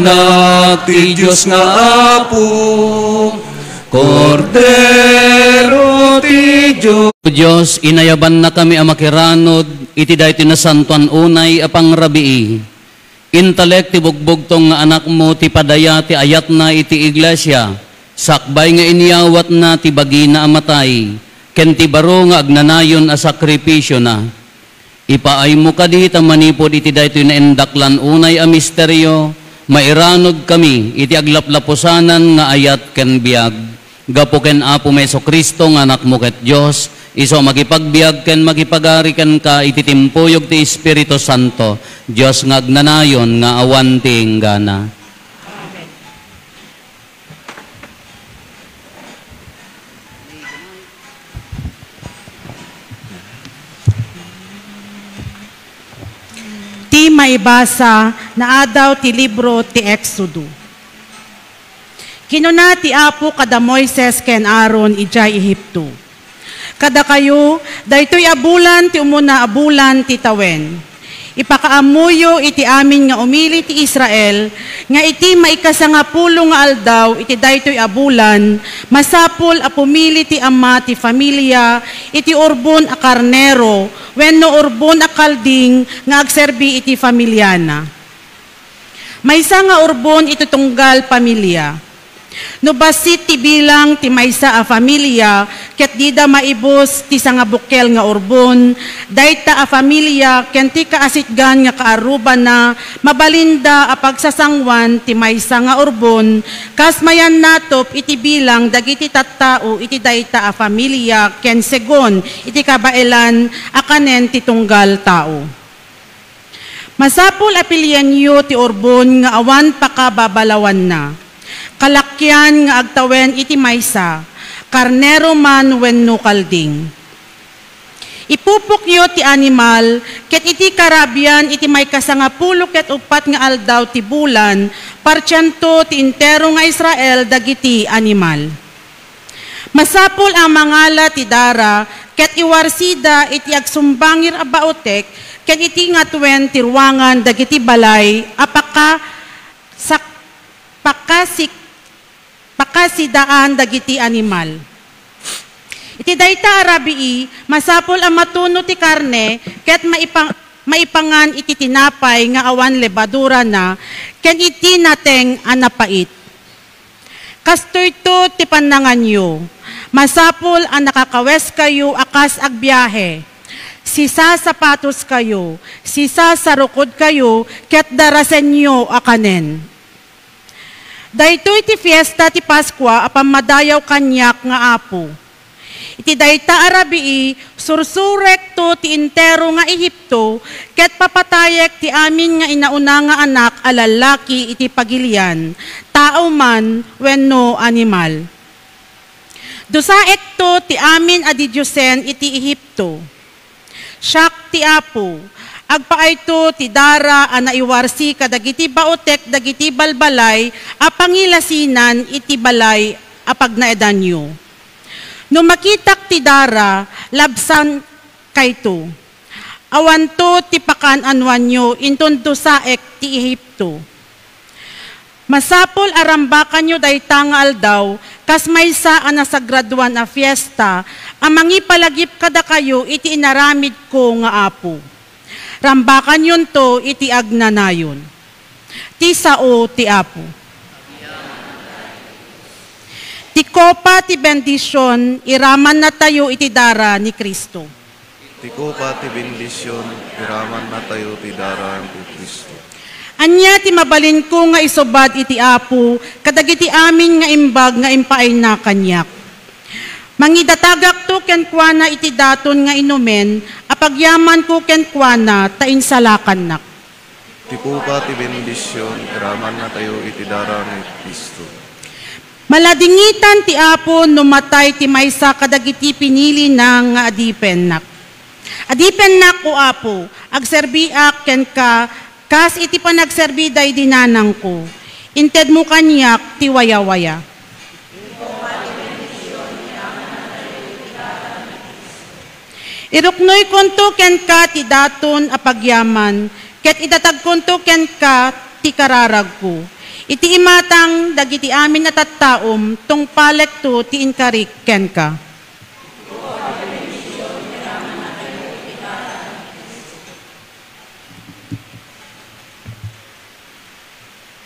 anak ti Diyos nga Apo, Kordero ti Diyos, inayaban na kami ang makiranod, iti daytoy na santuan unay apang rabii. Intelek ti bugbog tong nga anak mo, ti padaya ti ayat na iti iglesia, sakbay nga iniyawat na ti bagi na amatay, ken ti baro nga agnanayon a sakripisyo na. Ipaay mo kadita manipod iti daytoy na endaklan unay a misteryo, mairanod kami iti aglaplapusanan nga ayat ken biag. Gapo ken Apo Meso Kristo nga anak mo ket Dios, iso magipagbiag ken magipagari ken ka iti timpuyog ti Espiritu Santo, Dios nga agnanayon nga awan ti enggana. Amen. Ti maibasa na adaw ti libro ti Exodo. Kinuna ti Apo kada Moises ken Aaron ijay Ehipto. Kada kayo, daytoy abulan ti umuna abulan ti tawen. Ipakaamuyo iti amin nga umili ti Israel, nga iti maikasangapulo nga aldaw iti daytoy abulan, masapol a pumili ti ama ti familia, iti urbon a karnero, wenno urbon a kalding nga agserbi iti familyana. Maysa nga urbon iti tunggal pamilya. No basit ti bilang ti maysa a familia, ket dida maibos ti sanga bukel nga urbon, dayta a familia ken ti kaasitgan nga kaaruban na mabalinda a pagsasangwan ti maysa nga urbon, kas mayan natop iti bilang dagiti tattao iti dayta a familia ken segon iti kabaelan a kanen ti tunggal tao. Masapul apilyanyo ti urbon nga awan pakababalawan na. Kalakyan nga agtawen iti maysa, karnero man wenno kalding. Ipupukyo ti animal, ket iti karabyan iti may kasangapulo ket upat nga aldaw ti bulan, partsyanto ti intero nga Israel dagiti animal. Masapul ang mangala ti dara, ket iwarsida iti agsumbangir a baotek, ket iti ngatwen ti ruangan dagiti balay, apaka pakasidaan dagiti animal. Iti dayta arabii, masapol ang matuno ti karne, ket maipangan iti tinapay nga awan lebadura na, ken iti nateng anapait. Kastoy to ti pananganyo, masapol ang nakakawes kayo akas agbiyahe. Sisa sapatos kayo, sisa sarukod kayo, ket darasenyo akanen. Daytoy ti fiesta ti Paskwa apam madayaw kanyak nga Apo. Iti dayta arabii, sursurek to ti intero nga Ehipto, ket papatayek ti amin nga inauna nga anak a lalaki iti pagilian, tao man wenno animal. Dusaek to ti amin a didyosen iti Ehipto. Siak ti Apo, agpaayto ti dara a naiwarsi kadagiti baotek dagiti balbalay a pangilasinan iti balay a pagnaedanyo. No makitak ti dara, labsan kayto. Awanto ti pakananwanyo inton dusaek ti Ehipto. Masapol arambakan nyo dayta nga aldaw, kas maysa a nasagraduan a fiesta, a mangipalagip kada kayo iti inaramid ko nga Apo. Rambakan yun to iti agnanayon. Ti sao ti Apo. Ti kopa ti bendisyon, iraman na tayo iti dara ni Kristo. Ti kopa ti bendisyon, iraman na tayo iti dara ni Kristo. Anya ti mabalin ko nga isobad iti Apo, kadagiti amin nga imbag nga impaay na kanyak. Mangidatagak to ken kuana iti daton nga inumen, apagyaman ko ken kuana tain salakan nak. Ti kopa ti bendisyon, iraman na tayo iti dara ni Kristo. Maladingitan ti Apo numatay ti maysa kadagiti pinili na nga adipen nak. Adipen nak o Apo, agserbiak ken ka, kas iti panagserbi day dinanang ko. Inted mo kanyak ti waya-waya. Iruknoy konto ken ka ti daton apagyaman, ket idatag konto ken ka ti kararag ko. Iti imatang dagiti amin na tattaom tong palekto ti inkarik ken ka.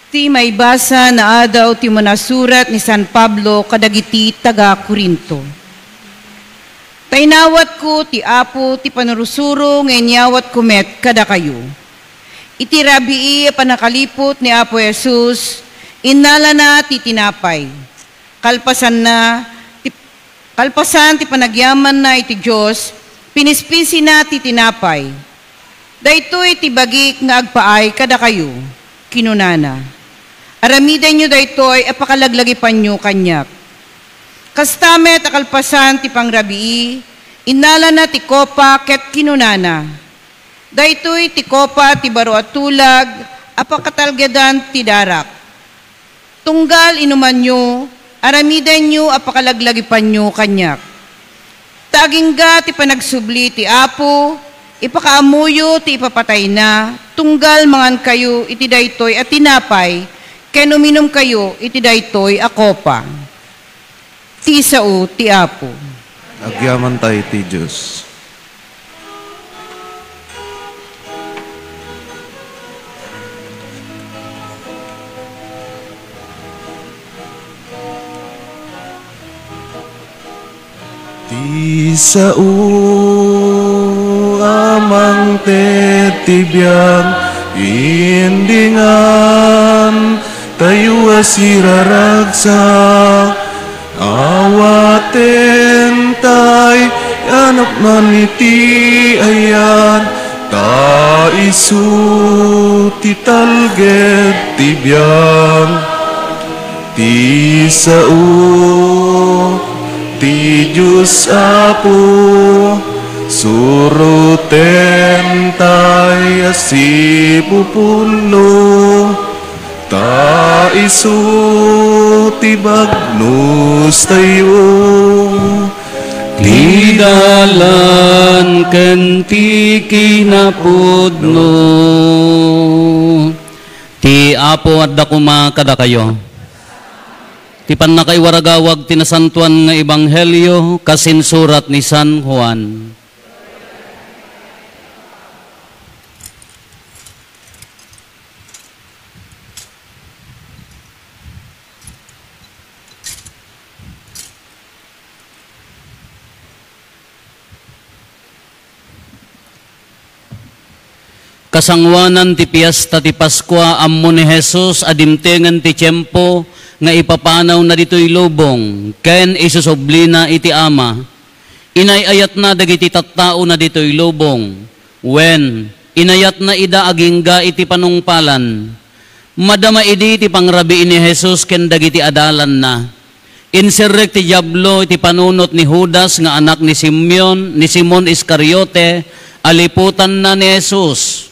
Ti may basa na adaw ti manasurat ni San Pablo kadagiti taga Corinto. Tainawat ko ti apo ti panurusuro nganyawat kumet kada kayo. Iti rabii panakalipot ni Apo Jesus, inala na ti tinapay. Kalpasan ti panagyaman na iti Diyos, pinispisi na ti tinapay. Daytoy ti bagik nga agpaay kada kayo, kinunana. Aramidan nyo daytoy apakalaglagipan nyo kanyak. Kastamet akalpasan ti pangrabii, inala na ti kopa ket kinunana. Daytoy ti kopa ti baro at tulag, apakatalgadan ti darak. Tunggal inuman nyo, aramidan nyo apakalaglagipan nyo kanyak. Tagingga ti panagsubli ti apo, ipakaamuyo ti ipapatay na, tunggal mangan kayo iti daytoy at tinapay, ken uminom kayo iti daytoy a kopa. Ti sao ti apo. Agyaman tayo ti Diyos. Ti sao amang tetibiyang indingan tayo asiraragsak awaten tay anak man iti ayan ta isu ti talget tibiyang ti sao ti Diyos Apo suruten tay asipupuno ta isu ti bagnus tayo Ti dalan ken ti kinapudno. Ti Apo at dakuma kada kayo. Ti pannakaiwaragawag tinasantuan nga ebanghelyo kasinsurat ni San Juan. Kasangwanan ti piyesta ti Paskwa ammo ni Jesus adimtengan ti tiyempo nga ipapanaw na dito'y lubong ken isusublina iti ama. Inayayat na dagiti tattao na dito'y lubong wen inayat na ida agingga iti panungpalan. Madama idi ti pangrabi ni Jesus ken dagiti adalan na. Inserrek ti diablo iti panunot ni Judas nga anak ni Simon Iscariote, aliputan na ni Jesus.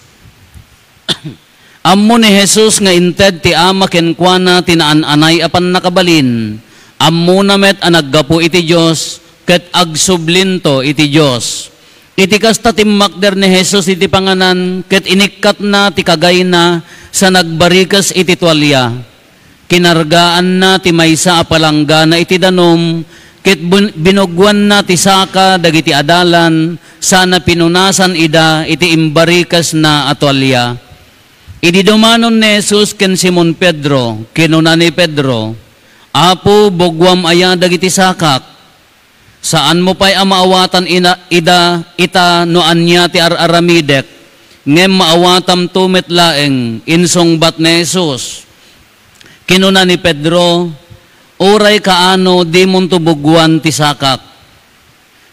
Ammo ni Jesus nga inted ti ama ken kuana tinaan-anay apan nakabalin. Ammo na met anaggapo iti Dios ket agsublinto iti Dios. Iti kasta timmakder ni Jesus iti panganan ket inikkat na ti kagay na sa nagbarikas iti tualya. Kinargaan na ti maysa a palangga na iti danom ket binugwan na ti saka dagiti adalan sana pinunasan ida iti imbarikas na atwalya. Idi dumanon ni Jesus ken Simon Pedro, kinuna ni Pedro, Apo, bugwam aya dagiti sakak, saan mo pa'y amaawatan ita no anya ti araramidek, ngem maawatam tumit laeng, insong bat ni Jesus. Kinuna ni Pedro, oray kaano di monto bugwan ti sakak.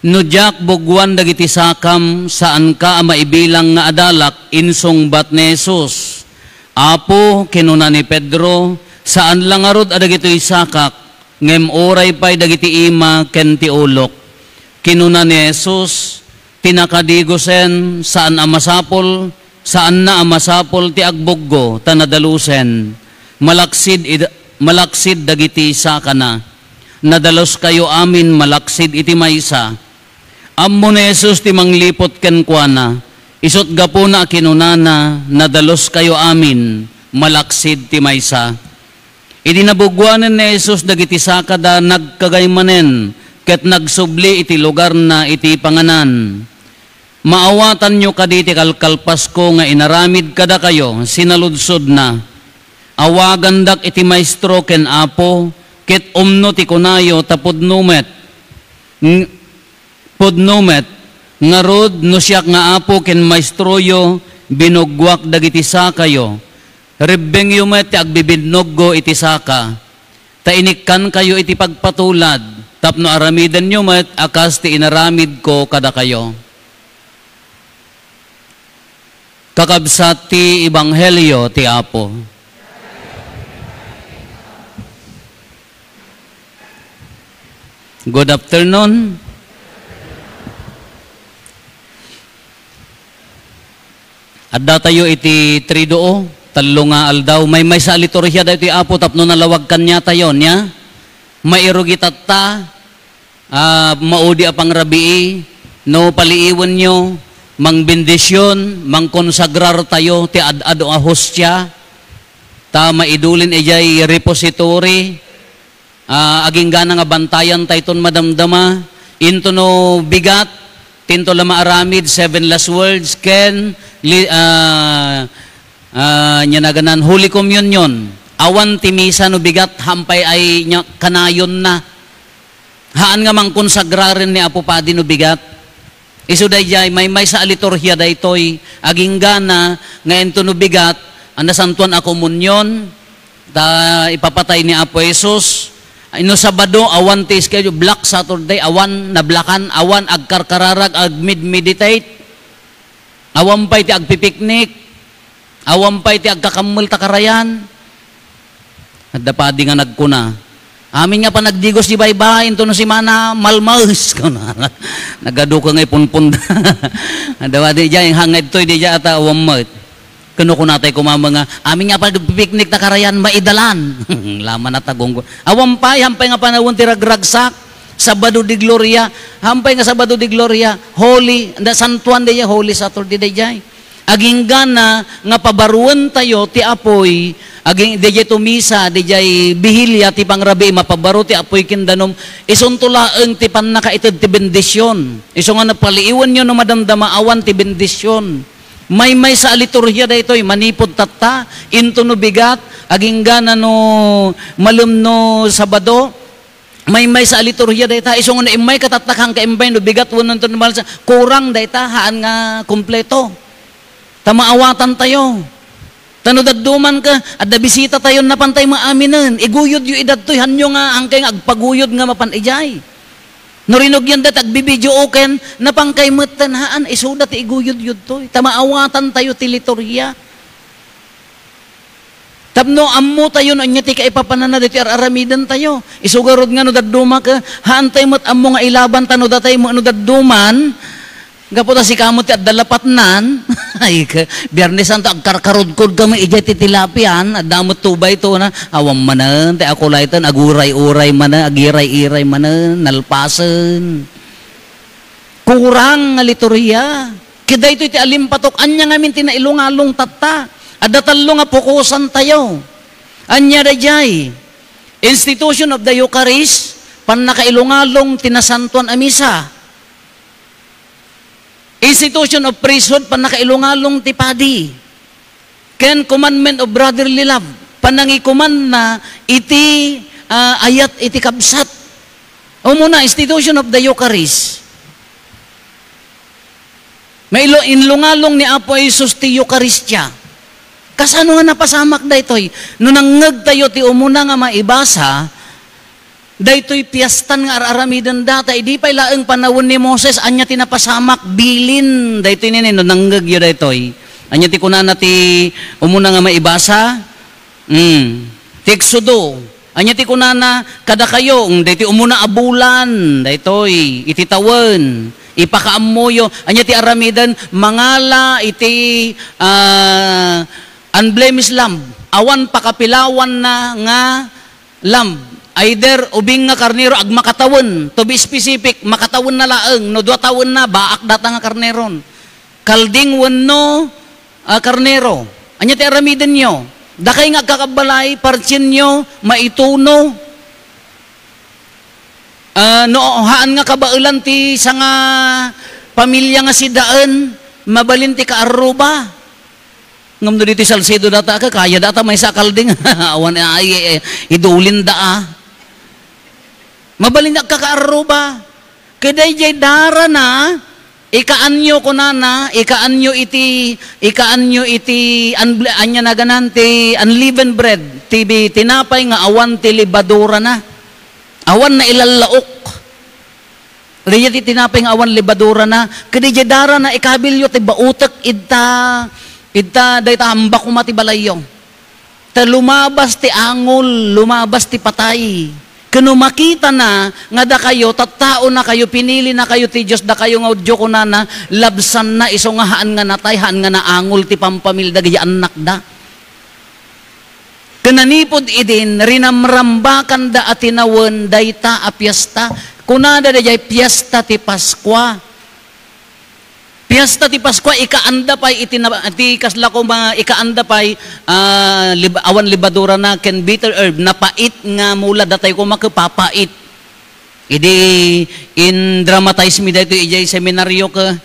No jak bugwan dagiti sakam, saan ka maibilang nga adalak, insong bat ni Jesus. Apo, kinuna ni Pedro, saan lang arod adagito'y sakak, ngem oray pa'y dagiti ima ken ti ulok. Kinuna ni Jesus, tinakadigosen, saan amasapol, saan na amasapol ti agbuggo, tanadalusen. Malaksid dagiti saka na. Nadalos kayo amin malaksid iti maysa. Ammo ni Jesus ti manglipot ken kuana. Isot gapo na kinunana, nadalos kayo amin, malaksid ti maysa. Iti nabugwanan ni Jesus dagiti saka da nagkagaymanen ket nagsubli iti lugar na iti panganan. Maawatan nyo kaditi kalkalpas ko nga inaramid kada kayo, sinaludsod na. Awagandak iti maestro ken apo, ket umno ti kunayo tapudnumet. Pudnumet, ngarod no siyak nga apo ken maestroyo, binugwak dagiti sakayo. Ribbeng yumet ti agbibidnoggo iti saka. Tainikan kayo iti pagpatulad, tapno aramidan yumet akas ti inaramid ko kada kayo. Kakabsat ti Ebanghelyo ti Apo. Good afternoon. Adda tayo iti tridoo, talo nga aldaw. May sa liturhiya daw iti Apo, tapno nalawag kanya tayo niya. Mairugi tatta, maudi apang rabii, no paliiwan nyo, mang bendisyon, mang konsagrar tayo, ti ad-ado a hostya, ta maidulin ijay repository, aging gana nga bantayan tayton madamdama, into no bigat, tinto lama aramid, 7 last words, ken, nyanaganan, Holy Communion, awan ti misa no bigat, hampay ay kanayon na, haan nga mang konsagrarin ni Apo Padi no bigat, iso dayjay may sa liturhiya daytoy aging gana nga ento no bigat anda santuan a komunyon ta ipapatay ni Apo Jesus ino Sabado awan ti schedule Black Saturday awan nablakan awan agkarkararag ag meditate awan pay ti agpipiknik awan pay ti agkakamel takarayan adda padi nga nagkuna. Amin nga pa nagdigos di baybay, ito no si Mana malmaus ko na. Nagado ka ngay punpunda. Adawa di dyan, hangad to'y di dyan ata awamot. Kuno ko natay kumama nga, amin nga pa nagpipiknik na karayan, maidalan. Laman na tagong ko. Awampay, hampay nga panawon tiragragsak, Sabado di Gloria, hampay nga Sabado di Gloria, Holy, Santuan di dyan, Holy Saturday di dyan. Aging gana nga pabaruan tayo ti apoy aging DJ tumisa DJ bihilya ti pangrabi mapabaro ti apoy kindanom isuntulaeng ti pannakaited ti bendisyon iso nga napaliiwan nyo no madamdama awan ti bendisyon may sa liturhiya daytoy manipod tatta into no bigat aging gana no malum no Sabado may sa liturhiya dayta iso nga imay katatakang kaimbay no bigat wonon to normal sa kurang dayta haan nga kompleto tamaawatan tayo. Tanudadduman ka, at bisita tayo na pantay maaminan. Iguyod yu edad to'y hanyo nga, angkay nga agpaguyod nga mapanijay. Nurinog yan dat, agbibidyo oken, napangkay matanhaan, isudat iguyod yun to'y. Tamaawatan tayo ti liturhiya. Tapno, ammo tayo no, anya ti kaipapanana dito aramidan tayo. Isugarod nga no dadduma ka, haan tayo mat ammo nga ilaban, tanudatay mo ano dadduman, gaputa si kamot ti addalapat nan, ay Biyernes Santo agkarkarudkod kami ijay ti tilapian, adamot tubay to na, awam manan, ti ako laytan, aguray-uray manan, agiray-iray manan, nalpasan. Kurang nga liturhiya. Kiday ito iti alimpatok, anya ngamin tinailungalong tatta, adatalo nga pukusan tayo. Anya dayjay, Institution of the Eucharist, panakailungalong tinasantuan amisa. Institution of priesthood, panakailungalong ti padi. Ken commandment of brotherly love, panangikuman na iti ayat iti kabsat. O muna, institution of the Eucharist. May inlungalong ni Apo Jesus ti Eucharistia. Kasano nga napasamak da ito'y? No nangag tayo ti umuna nga maibasa, daytoy piyastan nga araramidan data, di pa ilaang panawon ni Moses, anya tinapasamak, bilin, daytoy nini, no nanggagyo daytoy. Anya ti kunana ti, umuna nga maibasa, Tiksudo, anya ti kunana, kada kayo, daytoy umuna abulan, daytoy, ititawan, ipakaamoyo, anya ti aramidan, mangala, iti, unblemished lamb, awan pakapilawan na nga lamb, either ubing nga karnero ag makatawon, to be specific, makatawon na laeng, no 2 taon na, baak data nga karneron. Kalding wenno karnero. Anya ti aramidan nyo. Dakay nga kakabalay, partsinyo, maituno. Noohaan nga kabailan ti sa nga pamilya nga si Daan, mabalin ti kaaruba. Ngam do dito Salcedo data ka, kaya data may sakal ding, awan ay idulin da. Mabalin na kaaruba. Kaday jay dara na, ikaanyo ko na, ikaanyo iti, anya na ganan, ti unleavened bread, tinapay nga awan ti libadura na. Awan na ilalaok. Riya ti tinapay nga awan libadura na. Kadijay dara na ikabilyo ti bautek idta dayta hambak umati balayong. Ta lumabas ti angol, lumabas ti patay. Kano makita na nga da kayo, tattao na kayo, pinili na kayo ti Diyos, da kayo nga udyo ko na labsan na, iso nga haan nga natay, haan nga naangol ti pampamil, da gaya anak da. Kananipod idin, rinamrambakan da atinawan, dayta a piyesta, kunada da jay piyesta ti Paskwa. Piyesta ti Paskwa, ikaanda pa'y iti kasla ko mga ikaanda pa'y awan libadura na ken bitter herb, napait nga mula datay ko makapapait. Idi in dramatize mi dito ijay seminaryo ka,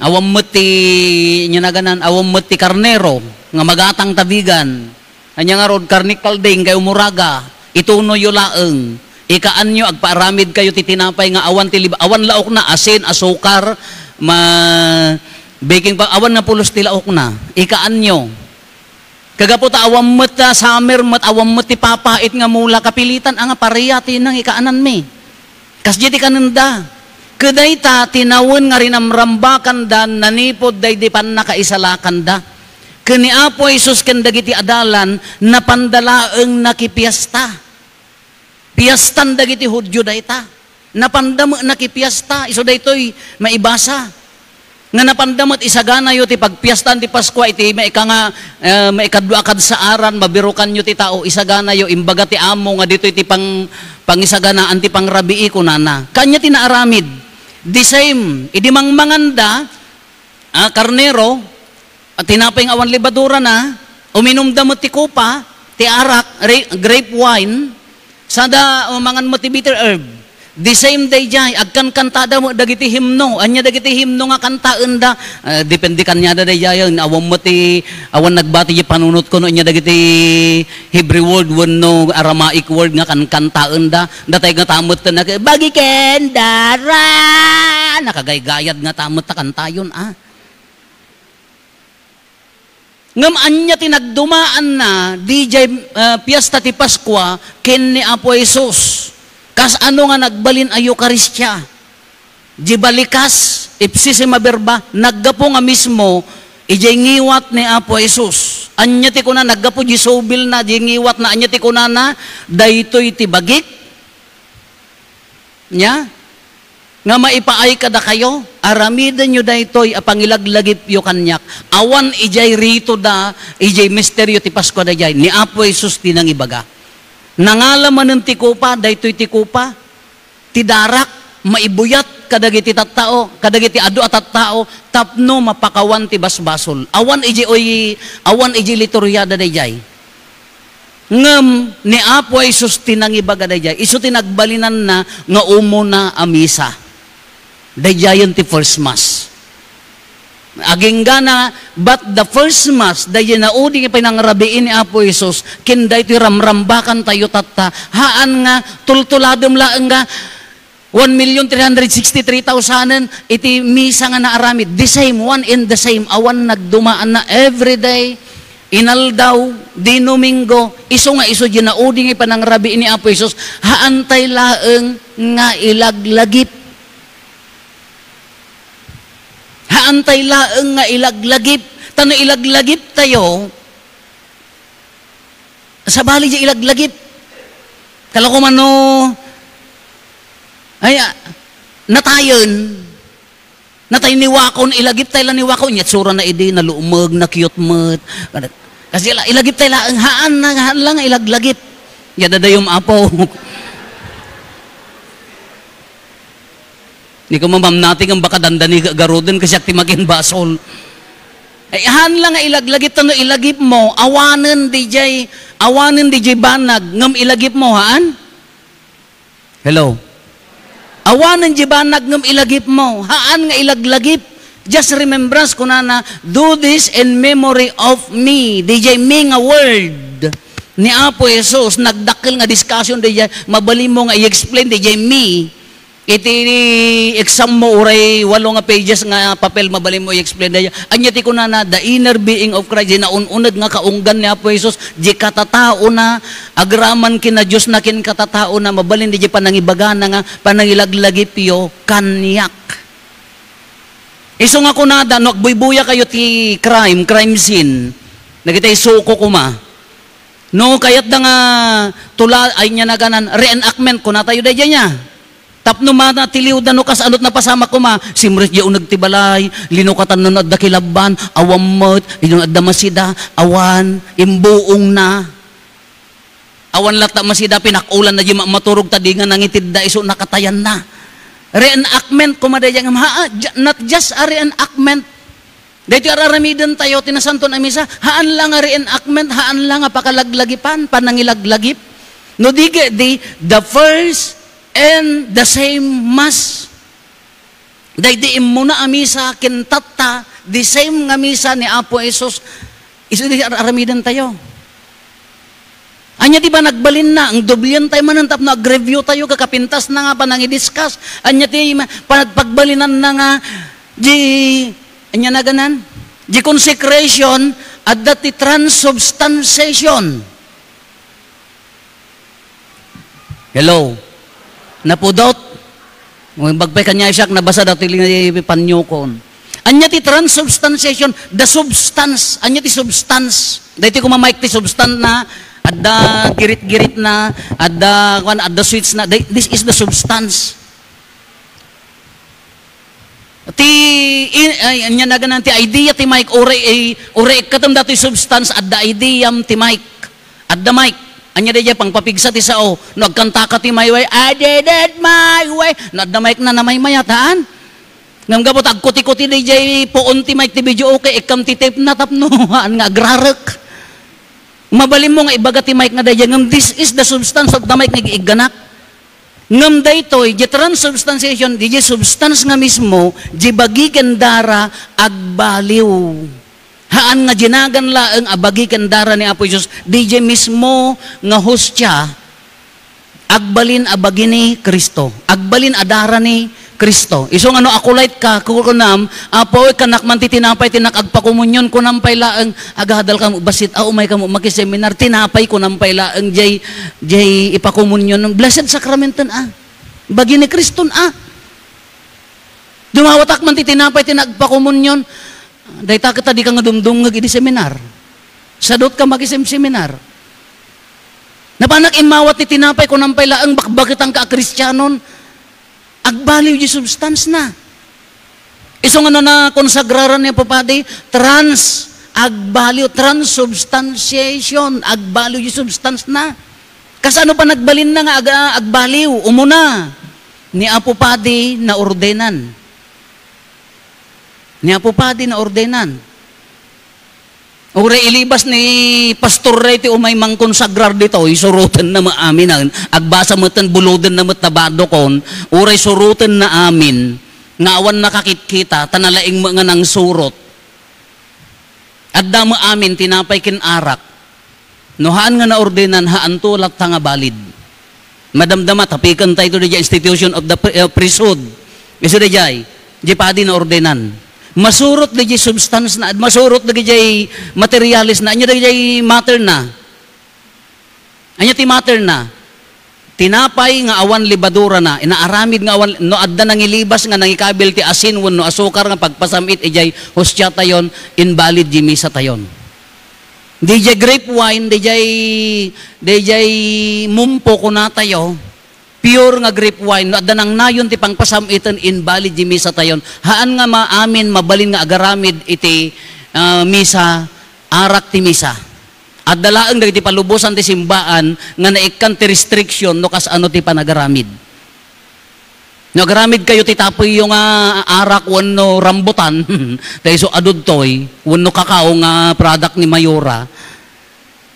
awam mati nyanaganan, awam mati karnero, nga magatang tabigan. Anya nga rod karnikal ding kayo muraga, ituno yo laeng. Ikaan nyo, agpaaramid kayo titinapay nga awan awan laok na, asin, asukar, baking pa, awan na pulos tilaok na. Ikaan nyo. Kagapota awam mata, summer mat, awam mati papait nga mula kapilitan, nga pariyati nang ikaanan mi. Kasdi ti kananda. Kaday ta, tinawon nga rinamrambakan da, nanipod day di pan nakaisalakan da. Kani Apo Isus ken dagiti adalan napandalaeng nakipiesta. Piestan dagiti Hudyo dayta. Napandam nakipiesta iso daytoy maibasa. Nga napandamot isagana yo ti pagpiestan ti Paskwa iti maikadua kad sa aran mabirukan yo ti tao isagana yo imbaga ti amo nga ditoy ti pangisaganaan ti pangrabii kunana. Kanya tinaaramid. The same idi mangmanganda karnero at tinapay ng awan libadura na, uminom damot ti kupa, ti arak, grape wine, sada umangan mo ti bitter herb. The same day jay, agkan kantada mo dagiti himno, anya dagiti himno nga kantaan da, depende kanya da day jay, awan mo ti, awan nagbati di panunot ko no, anya dagiti Hebrew word, wano Aramaic word nga kantaan da, datay nga tamot na, bagi ken dara, nakagaygayad nga tamot ta kantayon Ngam anya tinagdumaan na DJ piyesta ti Paskwa ken ni Apo Jesus. Kas ano nga nagbalin ayo Eukaristya. Di balikas ipsisi maberba naggapo nga mismo ijay ngiwat ni Apo Jesus. Anya ti kuna naggapo di sobil na di ngiwat na anya ti kuna na daytoy ti bagik. Nya nga maipaay kada kayo, aramidan nyo daytoy apangilaglagip yo kanyak. Awan ijay rito da, ijay misteryo ti Pasko da jay, ni Apo Jesus tinang ibaga. Nangalaman ng tikupa, daytoy tikupa, ti darak, maibuyat, kadagiti tattao, kadagiti adu at tattao, tapno mapakawan ti basbasol. Awan ijay litoryada da jay. Ngem ni Apo Jesus tinang ibaga da jay, iso tinagbalinan na nga umo na amisa. Dayayon ti first mass. Aging gana, but the first mass, dayan na uding ipinangrabiin ni Apo Jesus, kinday ti ramrambakan tayo tatta, haan nga, tultuladom laang nga, 1,363,000 iti misa nga naaramid. The same, one in the same, awan nagdumaan na everyday, inaldaw, di Domingo, iso nga iso dyan na uding ipinangrabiin ni Apo Jesus, haantay laang nga ilaglagip. Haantay laeng nga ilaglagip. Tano ilaglagip tayo, sa bali di ilaglagip. Kala ko man no, ay, natayon, natay niwakon, ilagip tayo lang niwakon, yat sura na idi, na luumag, na cute mat. Kasi ilagip tayo laeng, haan lang ilaglagip. Yadadayom Apo. Ni ko mamam natin ang baka dandani garodin kasi akti maging basol. Ay han lang nga ilaglagip tano ilagip mo, awanen DJ banag ngam ilagip mo haan? Hello. Awanen di banag ngam ilagip mo, haan nga ilaglagip. Just remembrance kunana, do this in memory of me. DJ me nga word ni Apo Jesus nagdakkel nga discussion DJ mabali mo nga i-explain DJ me. Iti exam mo uray 8 nga pages nga papel mabali mo i-explain daya. Anya ti kunana the inner being of Christ na ununad nga kaunggan ni Apo Jesus di katatao na agraman kina Dios na kin katatao na mabalin di panangibagana nga panangilaglagipyo kanyak. Iso nga kunada no agbuy-buya kayo ti crime scene. Nagitay suko kuma. No kayat da nga tula ay nya naganan reenactment ko na tayo daya niya. Tapno mana tiliw da no kas anot na pasama ko ma simres di unag tibalay linukatan no adda kilaban awamot inong adda masida awan imbuong na awan lata masida pinakulan na di maturog tadi nga nangitid da iso nakatayan na reenactment kumadaya nga not just a reenactment dito araramidan tayo tinasanton amisa haan lang nga reenactment haan lang nga pakalaglagipan panangilaglagip no dige the first and the same mass. Dahil mo na amisa kintata, the same nga misa ni Apo Jesus, iso di aramidan tayo. Anya di ba nagbalin na, ang dublian tayo manantap na agreview tayo, kakapintas na nga pa nang i-discuss. Anya di pagbalinan na nga, anya na ganan, di consecration at dati transubstantiation. Hello? Napudot. Bagpay kanya isak nabasa dati panyukon. Anya ti transubstantiation, the substance, anya ti substance. Dito ko mamaik ti substance na adda girit-girit na adda sweets na. This is the substance. Anya naganan ti idea ti Mike ore katam dati substance adda idea ti Mike. Adda Mike. Anya deja pang papigsa ti sao, nagkanta ka ti my way, I did it my way. Nadamay na namay mayataan. Ngam gabot agkuti-kuti deja poon ti Mike ti video okay, ikam ti tape na tapno, nga agrarek. Mabalim mo nga ibaga ti Mike nga deja, ngam this is the substance of the Mike nga giiganak. Ngam daytoy, di transubstantiation, di substance nga mismo, di bagikan dara agbaliw. Haan nga jinagan laeng abagi kendara ni Apo Jesus, DJ mismo nga hostya, agbalin abagi ni Kristo. Agbalin adara ni Kristo. Iso nga no akulait ka, kukunam, Apo, kanak man titinapay, tinak agpakumunyon, kunampay laeng, agahadal ka mo, basit, umay ka mo, makiseminar, tinapay, kunampay laeng, jay ipakumunyon, blessed sacramenton, bagi ni Kristo, Dumawatak man titinapay, tinagpakumunyon, dahil takita di ka nga dumdum nga gidi seminar. Sadot ka mag-isem seminar. Napanak imawat ti tinapay ko nang pailaang bakbakit ang ka-Kristyanon. Agbaliw di substance na. Iso nga na konsagraran niya papadi, transubstantiation. Agbaliw di substance na. Kasano pa nagbalin na nga agbaliw? Umuna. Ni Apo Padi na ordenan. Niya po padi na ordenan. Ure ilibas ni Pastor Ray ti umay mangkonsagrar dito, isurutan na maamin, agbasa matan bulodan na matabado kon, ure surutan na amin, ngawan nakakit-kita, tanalaing mga nang surot. At dama amin, tinapay kinarak, nohaan nga na ordenan, haan tulak nga balid. Madamdama, tapikan tayo to the institution of the priesthood. Iso dayay, di padi na ordenan. Masurot na substance na, masurot na materialis na, anya na matter na. Anya ti matter na. Tinapay nga awan libadura na, inaaramid nga awan, no adda nang ilibas nga nang ikabil ti asin, no asukar nga pagpasamit, ijay hostya tayon, invalid jimisa tayon. DJ grape wine, DJ mumpo ko na tayo, pure nga grape wine, no adda nang nayon ti pangpasamitan invalid di misa tayon. Haan nga maamin mabalin nga agaramid iti misa, arak ti misa. At dalaang dagiti palubosan ti simbaan nga naikan ti restriction no kas ano ti panagaramid. No, garamid kayo titapoy yung arak wano rambutan. Dahil so adudtoy, wano kakao nga product ni Mayora.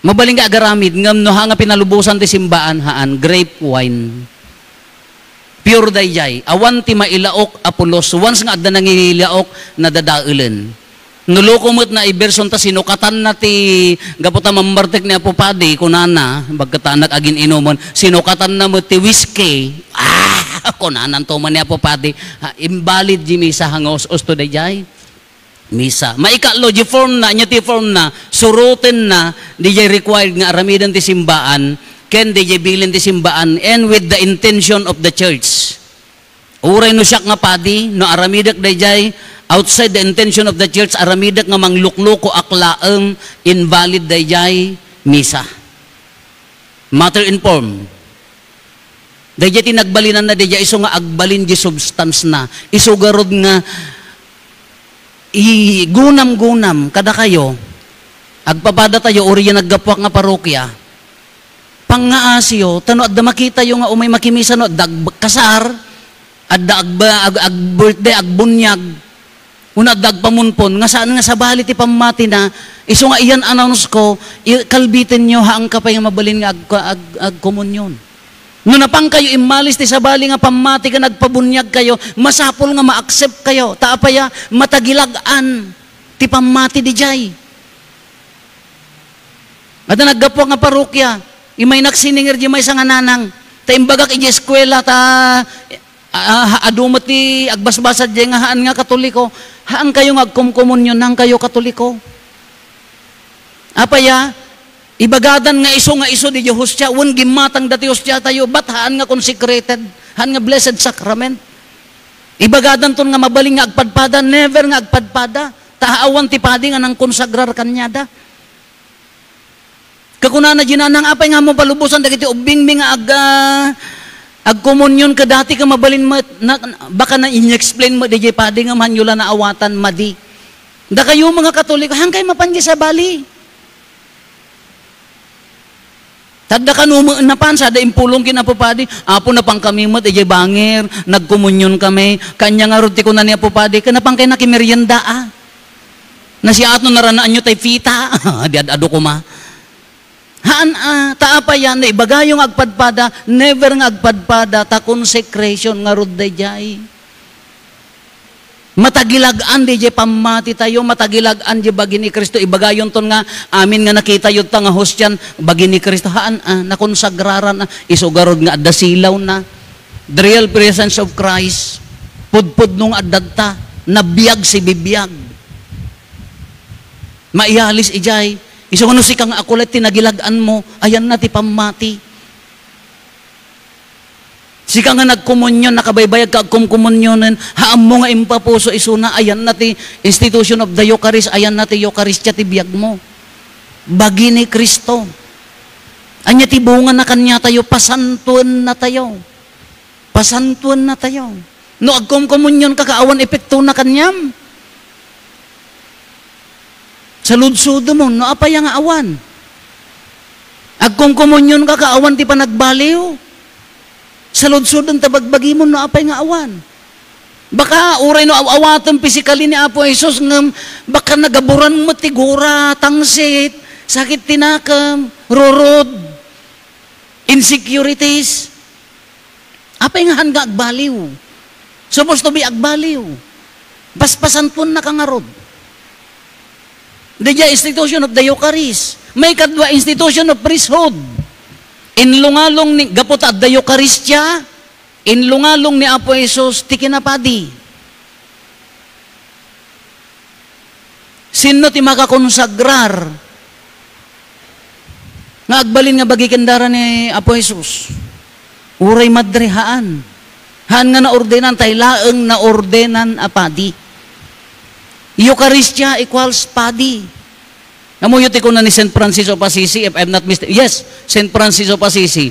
Mabaling nga garamid, ngam no nga pinalubusan ti simbaan haan, grape wine. Pure dayjay. Awan ti mailaok apulos. Once nga adda nangilaok na dadailen. Nuloko mo't na iberson ta sinukatan na ti gaputa mambartek ni Apopadi kunana, bagkata agin inomon, sinukatan na mo ti whiskey. Kunanan to man ni Apopadi. Invalid di misa hangos usto dayjay. Misa. Maikalo di form na, nya ti form na, surutin na, di jay required nga aramidan ti simbaan, ken di jay bilin ti simbaan, and with the intention of the church. Uray no siyak nga padi, no aramidak di jay, outside the intention of the church, aramidak nga manglukluko aklaang invalid di jay misa. Matter informed. Di jay tinagbalinan na di jay, iso nga agbalin di substance na, iso garod nga, gunam-gunam kada kayo agpapada tayo uri yan naggapwak nga parokya pangaasyo tano adda makita yung nga umay makimisa no dag kasar adda ag birthday ag bunyag una dag pamunpon nga saan nga sa bali ti pamati na iso nga iyan announce ko kalbitin nyo haang kapay nga mabalin nga ag komunyon. No napang kayo imalis ti sabali nga pamati ka nagpabunyag kayo, masapol nga ma-accept kayo. Taapaya matagilagan ti pamati di jay. At naggapo nga parokya, imay naksininger di may sangananang, ta imbagak iji eskwela ta adumot ti agbasbasad di nga haan nga katoliko, haan kayo nga agkumkumunyon nang kayo katoliko. Apaya, ibagadan nga iso di hostya, wan gimatang dati hostya tayo, ba't haan nga consecrated, haan nga blessed sacrament. Ibagadan ton nga mabaling nga agpadpada, never nga agpadpada, tahaawan ti padi nga nang konsagrar kanyada. Kakuna na ginanang apay nga mo palubusan, dagiti ubing nga agkomunyon ka dati ka mabalin mo, baka na in-explain mo, di padi nga manyula na awatan, madi. Da kayo mga Katoliko, hangkay mapangi sa bali. Tadda ka napan sa da impulong kinapupadi, apo na pang kami mo, ejay bangir, nagkomunyon kami, kanya nga ruti ko na niya pupadi, kanapang kayo nakimerienda na siya ato naranaan nyo tay fita, di ado ko ma. Haan taapa yan, na ibagayong agpadpada, never nga agpadpada, ta consecration nga ruday jay. Matagilagan di jay pamati tayo, matagilagan di bagi ni Kristo, ibagayon ton nga, amin nga nakita yun ta nga hostyan, bagi ni Kristo, haan nakonsagraran na, isugarod nga adda silaw na, the real presence of Christ, pudpud nung adadta, nabiyag si bibiyag. Maialis ijay, iso ano si kang akulat, tinagilagan mo, ayan na ti pamati. Sika nga nagkomunyon, nakabaybayag ka agkumkomunyonen, haam mo nga impapuso isuna, ayan na ti institution of the Eucharist, ayan na ti Eucharistia ti biyag mo. Bagi ni Kristo. Anya ti bunga na kanya tayo, pasantuan na tayo. Pasantuan na tayo. No agkumkomunyon ka, kaawan epekto na kanyam. Sa ludsudo mo, no apaya nga awan. Agkumkomunyon ka, kaawan ti panagbaliw. Sa ludsudon tabagbagi mo no apay nga awan. Baka uray no awatan pisikali ni Apo Jesus ngam baka nagaburan mo tigura, tangsit, sakit tinakam, rurod, insecurities. Apay nga hanga agbaliw. Supposed to be agbaliw. Paspasan po na kangarod. Daya institution of the Eucharist. May kadwa institution of priesthood. Inlungalong ni gapot at the Eucharistia, inlungalong ni Apo Jesus ti kinapadi. Sino ti makakonsagrar nga agbalin nga bagi kendara ni Apo Jesus? Uray madrehaan. Haan nga naordenan, tay laeng naordenan apadi. Eucharistia equals padi. Namuyot ko na ni St. Francis of Assisi, if I'm not mistaken. Yes, St. Francis of Assisi.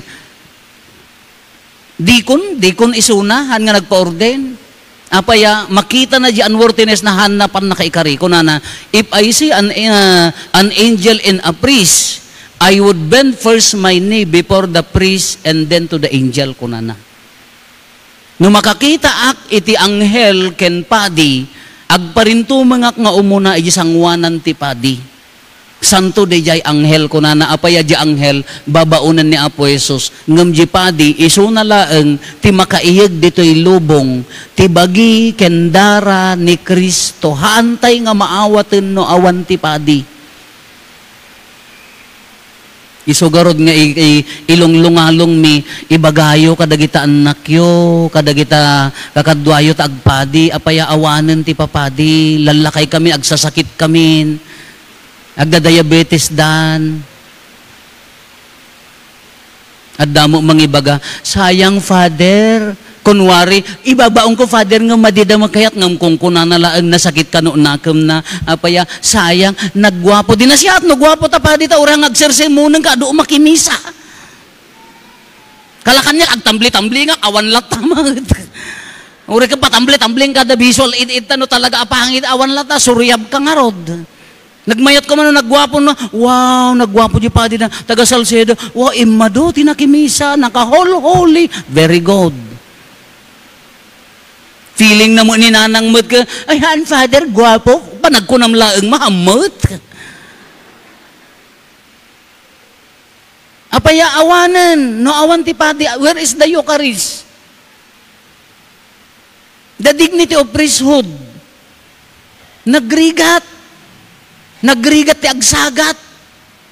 Dikon isuna, han nga nagpa-orden. Apaya, makita na di unworthiness na hanapan na kaikari. Kunana, if I see an angel and a priest, I would bend first my knee before the priest and then to the angel, kunana. No makakita ak iti anghel ken padi, agparinto mangak nga umuna iti sangwanan ti padi. Santo de jay anghel ko na apaya di anghel babaunan ni Apo Jesus ngem di padi iso na laeng ti makaiyeg ditoy lubong ti bagi kendara ni Kristo haantay nga maawaten no awan ti padi. Isugarod nga ilunglungalong mi ibagayo kadagita annakyo kadagita kakadwayo ta agpadi apaya awanen ti papadi lalakay kami agsasakit kami agda-diabetes dan at damo mangibaga sayang father kunwari ibabaong ko father nga madidama kayat ngam kung kunanalaang nasakit ka no nakam na apaya sayang nagwapo din na siya at nagwapo tapadi ta urang agsersemonan ka do makimisa kalakan niya agtambli-tambli nga awan lat tamad uri ka patambli-tambling kada visual it no talaga apangit awan lat suryab ka nga rod. Nagmayat ko man nagwapo na, wow, nagwapo di padi na, taga Salcedo, wow, imado, tinakimisa, naka-holy, very good. Feeling na mo ni nanang mo't ka, ay, father, gwapo, panagkunam laeng mahamot. Apaya awanan, no awan ti padi, where is the Eucharist? The dignity of priesthood. Nagrigat ti agsagat.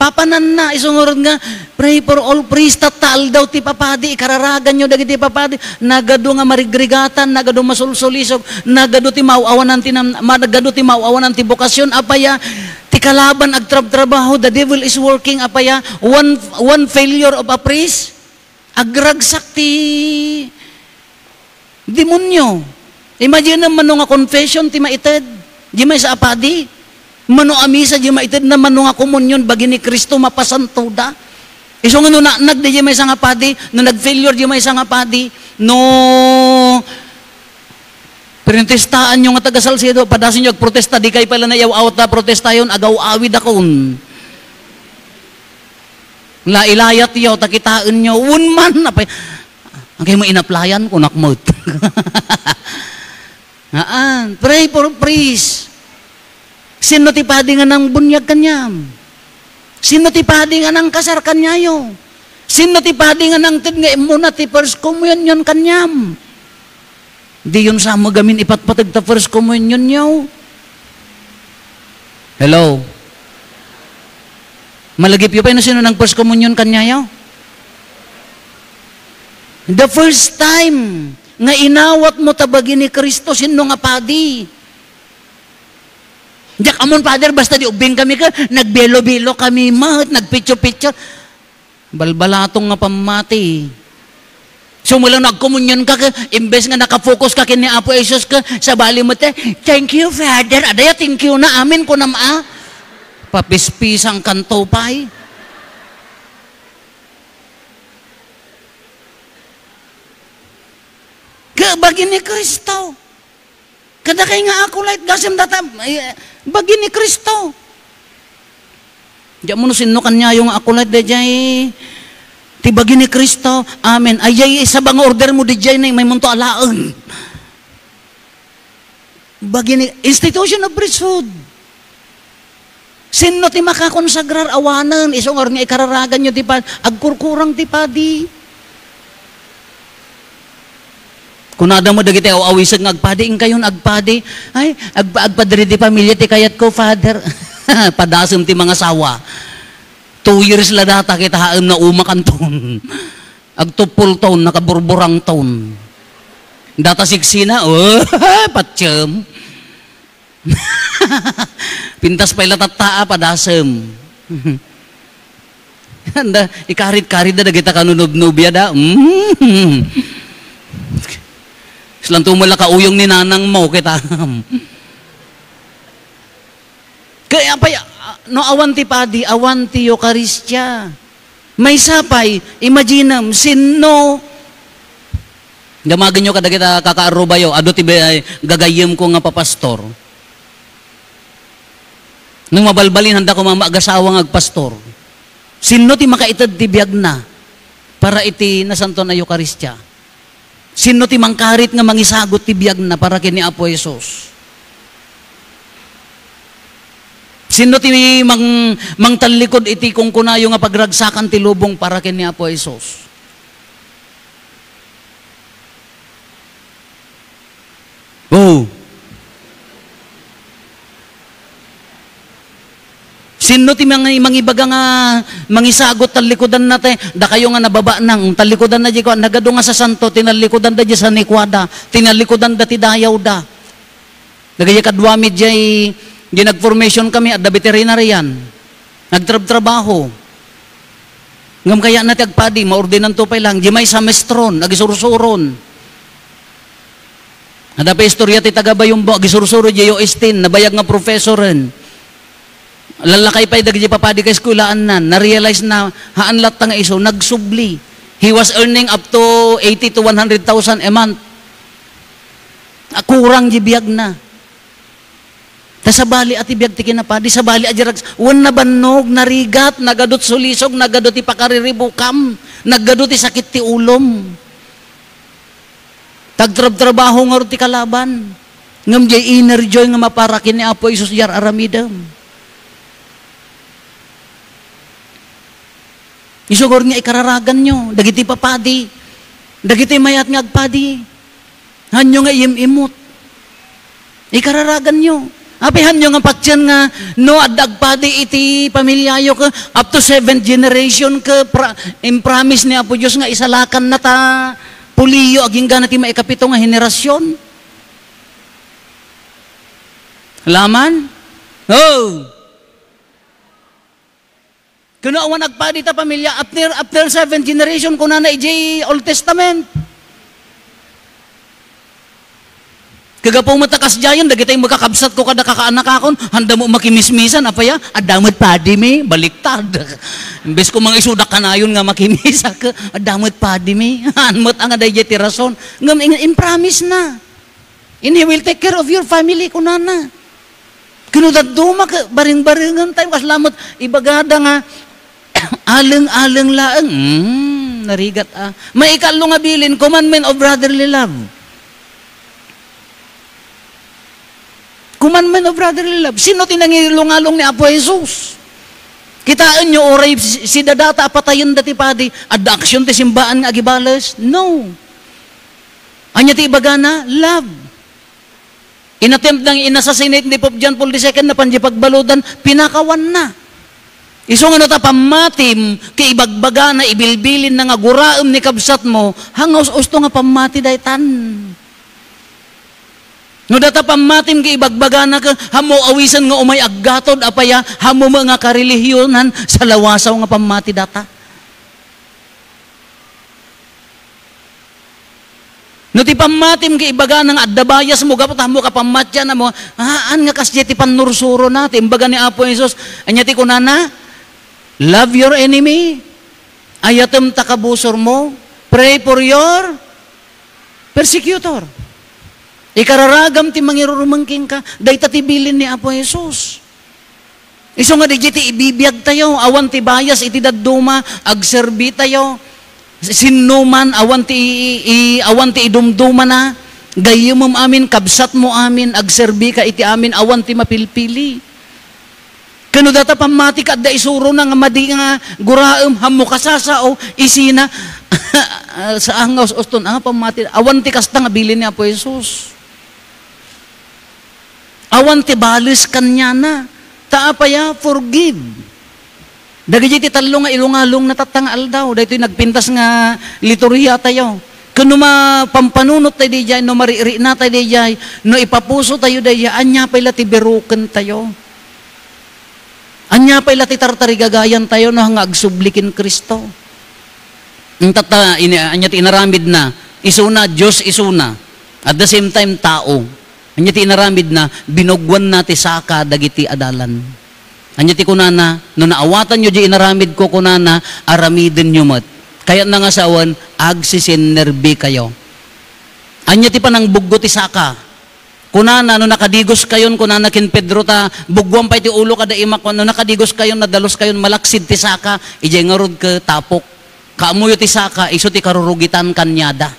Papanan na, isungurod nga, pray for all priests, tatal daw ti papadi, ikararagan nyo dagiti papadi, nagado nga marigrigatan, nagado masulsulisog, nagado ti mauawanan ti bokasyon, apaya, ti kalaban agtrab-trabaho, the devil is working, apaya, one failure of a priest, agragsak ti demonyo. Imagine naman nga confession ti maited, di may sa apadi, mano amisa di maited na mano nga komunyon bagi ni Kristo mapasanto da. Iso nga no nagdi di may nga padi, no nag-failure di may nga padi, no protestaan nyo nga taga Salcedo, padasin nyo agprotesta, di kayo pala na yaw-awat na protesta yun, agaw-awid akon. Lailayat yaw, takitaan nyo, unman, ang kayo mo inaplayan ko, nakmot. Pray for priest. Sino ti padi nga ng bunyag kanyam? Sino ti padi nga ng kasar kanyayo? Sino ti padi nga ng tid nga imuna ti first communion kanyam? Di yun sa magamin ipatpatag ta first communion nyo. Hello? Malagip yun pa na sino ng first communion kanyayo? The first time nga inawat mo tabagi ni Kristo sino nga padi? Diyak amon father, basta di ubing kami ka, nagbelo-belo kami, nagpicture-picture. Balbalatong nga pamati. So mula nagkomunyon ka, imbes nga nakafocus ka kini Apo Jesus ka, sa bali mo te, thank you father, adaya thank you na, amin ko na maa. Papispisang kanto pa'y. Kabagi ni Kristo. Kada kay nga ako light gasem data bagi ni Kristo. Diyan mo no sino kanya yung ako light dejay ti bagi ni Kristo. Amen. Ayay isa bang order mo dejay na may munto alaeng. Bagi ni institution of priesthood. Sino ti makakonsagrar awanan isong or nga ikararagan nyo ti padi agkurkurang ti padi. Kunada mo dagiti awisag nga agpadi kayon agpadi ay agpadri di pamilya ti kayat ko father padasem ti mga sawa 2 years la data kita haem na umakanton agtupul taon nakaburburang taon data siksina patsyem pintas pa ila tataa padasem anda ikarit-karit da dagita kanunub-nubya da Silang tumala ka uyong ni nanang mo kita. Kaya pa no awan ti padi, awan ti Eucharistia. May sapay, imagine sino damagan nyo kada kita kakaarubayo, ado ti gagayem ko nga papastor. Nung mabalbalin handa ko mamagasawa nga agpastor. Sino ti makaitad ti biag na para iti nasanto na Eucharistia. Sino ti mangkarit nga mangisagot ti biyag na para kini Apo Jesus? Sino ti mangtalikod iti kung kunayo nga pagragsakan ti lubong para kini Apo Jesus? Oh. Sino ti mangibaga nga mangisagot talikodan natin, da kayo nga nababa nang talikodan na di ko, nagado nga sa santo, tinalikodan da di sa nikwada, tinalikodan da ti dayaw da. Nagaya kadwamid di nag-formation kami at da veterinarian, nagtrabaho. Ngam kaya natin agpadi, maordinan to pa lang, di may samestron, nagisursuron. Ada pa istorya ti tagabayong agisursuro di Estin, nabayag nga professoren. Lalakay pa dagiti papadi kay eskwelahan nan, na-realize na haan lat nga iso, nagsubli. He was earning up to 80 to 100,000 a month. Kurang di biyag na. Ta sa bali at ibiyag ti kinapadi, sa bali ajarags, wan na bannog, narigat, nagadot sulisog, nagadot ti pakariribukam, nagadot ti sakit ti ulom. Tagtrab-trabaho nga ti kalaban. Ngam di inner joy nga maparakin ni Apo Isus jar aramidam. Isugor nga ikararagan nyo, dagiti papadi, dagiti mayat nga agpadi, hanyo nga imot. Ikararagan nyo. Apihan nyo nga patsyan nga, no, adagpadi iti pamilyayo ka, up to 7th generation ka, promise ni Apo Diyos nga isalakan na ta, puliyo, aging gana ti maikapito nga henerasyon. Laman? Oh! Kuno awan nagpadi ta pamilya after 7th generation kuna na ijay Old Testament. Kagapong matakas jayon dagitay magkakabsat ko kada kakaanak akon handa mo makimismisan apaya adamot padi mi baliktad. Imbes ko mga isudak kanayon nga makimisa ka adamot padi mi anmot ang adayjay ti rason ngam in promise na. And he will take care of your family kunana. Kuno daduma ka baring-baringan tayo kaslamot ibagada nga aleng-aleng laeng. Narigat May ikalo nga bilin, commandment of brotherly love. Commandment of brotherly love. Sino tinangilungalong ni Apo Jesus? Kitaan nyo, oray, si dadata apatayon dati padi, adaksyon ti simbaan nga agibales? No. Anya ti ibagana? Love. Inattempt nang inassassinate ni Pope John Paul II na panjipagbaludan, pinakawan na. Iso nga nata pamatim, kay ibagbaga na ibilbilin na nga guraem ni kabsat mo, hangos usto nga pamati daytan. No data pamatim kay ibagbaga na ka, hamo awisan nga umay aggatod, apaya, hamo mga karelihiyonan sa lawasaw nga pamati data. No ti pamatim kay ibaga nga addabayas mo, gapot hamo ka pamatya na mo, haan nga kasya ti panursuro natin, imbaga ni Apo Jesus, anya ti kunana, love your enemy. Ayatem takabusor mo. Pray for your persecutor. Ikararagam ti mangirurumangking ka. Day tatibilin ni Apo Jesus. Iso nga di ti ibibiyag tayo. Awan ti bayas iti dadduma. Agserbi tayo. Sinuman. Awan ti idumduma na. Gayumum amin. Kabsat mo amin. Agserbi ka iti amin. Awan ti mapilpili. Kano data pamati ka da isuro na nga madi nga guraem hamo kasasao isina sa angaws uston ang pamati awan ti kasta nga bilin ni Apo Jesus. Awan ti balis kanya na taapaya forgive. Dagiti ti talo nga ilungalong natatangal daw daytoy nagpintas nga liturhiya tayo. Kano mapampanunot tayo dijay no mariri na tayo dijay no ipapuso tayo dijay anya pala ti beruken tayo. Anya pa ila ti tartarigagayan tayo na nga agsublikin Kristo. Anya ti inaramid na, isuna, Diyos isuna. At the same time, tao. Anya ti inaramid na, binugwan na ti saka dagiti adalan. Anya ti kunana, no naawatan nyo di inaramid ko kunana, aramidin nyo mat. Kaya na nga sawan, agsisinerbi kayo. Anya ti panang buggo ti saka. Kunana, no nakadigos kayon, kunana kin Pedro ta, bugwang pa iti ulo kada imak, no nakadigos kayon, nadalos kayon, malaksid ti saka, ijay nga rod ka tapok. Kaamuyo ti saka, iso ti karurugitan kanyada.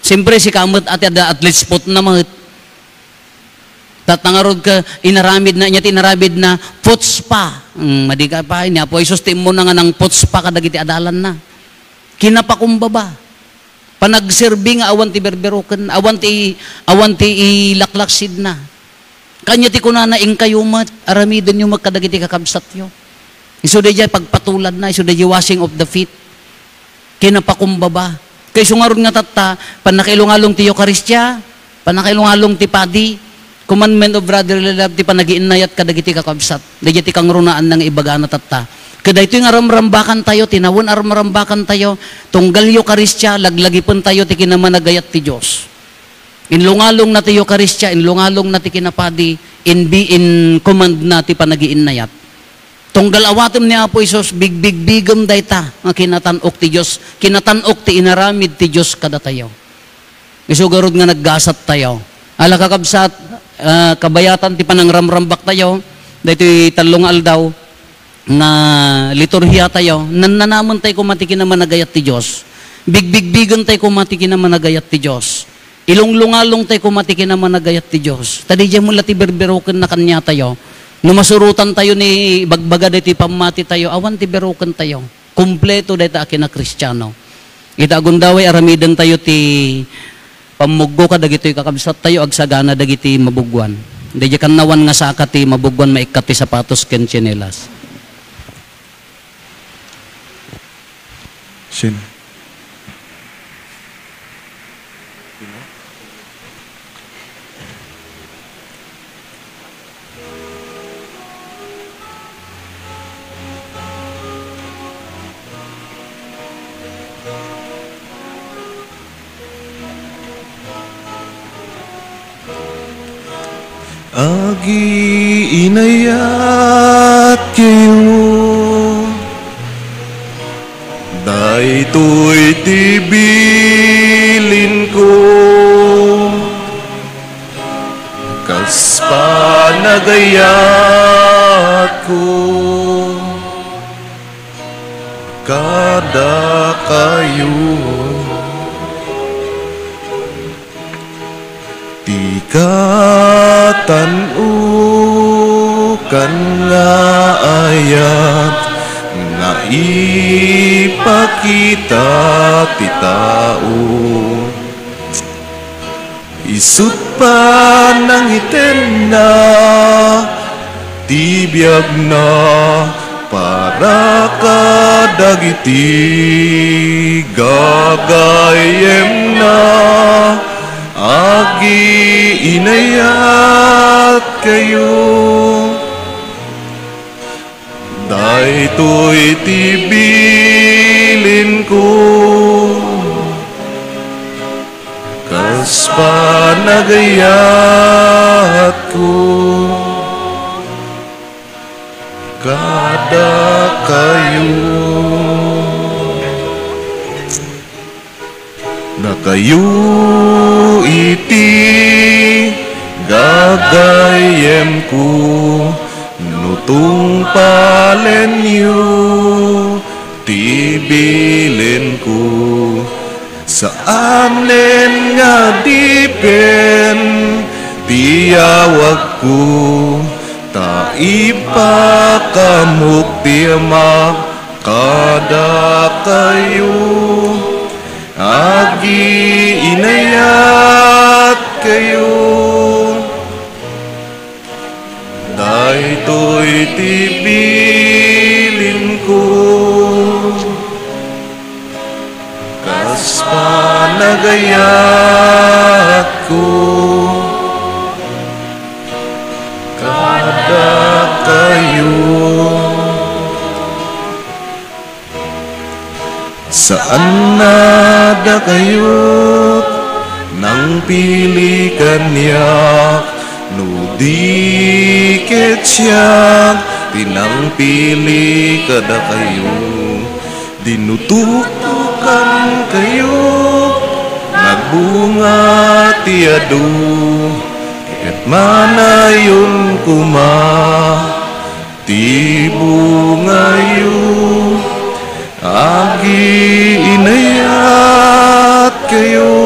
Siyempre, si kamot at least spot na mahit. Tatangarod ka, inaramid na, puts pa. Madika pa, niya po, isustim mo na nga ng puts pa, kadagiti adalan na. Kinapakumbaba. Panagserbi nga, awan ti berberoken, awan ti ilaklaksid na. Kanya ti kunana, ingkayumat, aramidin yung magkadagiti kakabsat yo. Iso de jay pagpatulad na, iso de jay washing of the feet. Kinapakumbaba. Kay sungaron nga tata, panakilungalong ti Eucharistia, panakilungalong ti padi, commandment of brotherly love, ti panagiinayat kadagiti kakabsat. Dagiti kang runaan ng ibaga na tata. Kada ito yung aramrambakan tayo, tinawon aramrambakan tayo, tunggal Eucharistia, laglagipon tayo, ti kinamanagayat ti Diyos. Inlungalong na ti Eucharistia, inlungalong na ti kinapadi, in command na ti panagiinayat. Tunggal awatom ni Apo Isos, bigbigam dayta, nga kinatanok ti Diyos, kinatanok ti inaramid ti Diyos kada tayo. Isugarod nga naggasat tayo. Ala kakabsat, kabayatan ti panangramrambak tayo, dahito talong aldaw, na liturhiya tayo, nananamon tayo kumatikin na managayat ti Diyos. Bigbigbigan tayo kumatikin na managayat ti Diyos. Ilunglungalong tayo kumatikin na managayat ti Diyos. Tadi dyan mula ti berberoken na kanya tayo. Numasurutan tayo ni bagbaga dahito pamati tayo, awan ti beroken tayo. Kompleto dahito akin na Kristiyano. Itagun daway aramidan tayo ti pamuggo ka dagitoy kakabsat tayo agsagana dagiti mabugwan. Dahil kan nawan nga sa akati mabugwan maikati sapatos ken tsinelas. Sin. Agi inayat kayo, daytoy tibilin ko, kas panagayat ko, kada kayo. Tikatan'ukan nga ayat nga ipakita ti tao. Isut pa nang iten na tibiyag na para kadagiti gagayem na. Agi inayat kayo, daytoy tibilin ko, kas panagayat ko, kada kayo. Na kayo iti gagayem ko, nutong palenyo tibilin ko, saanen nga dipen tiyawag ko, taipakamuk tiyamak kada kayo. Agi inayat kayo, daytoy tibilin ko, kas panagayat ko, kada kayo. Saan nada kayo nang pili kanyak, nudiket siya tinang pili kada kayo, dinutukan kayo, nagbunga tiado, ket manayon kuma tibungayo. Agi inayat kayo,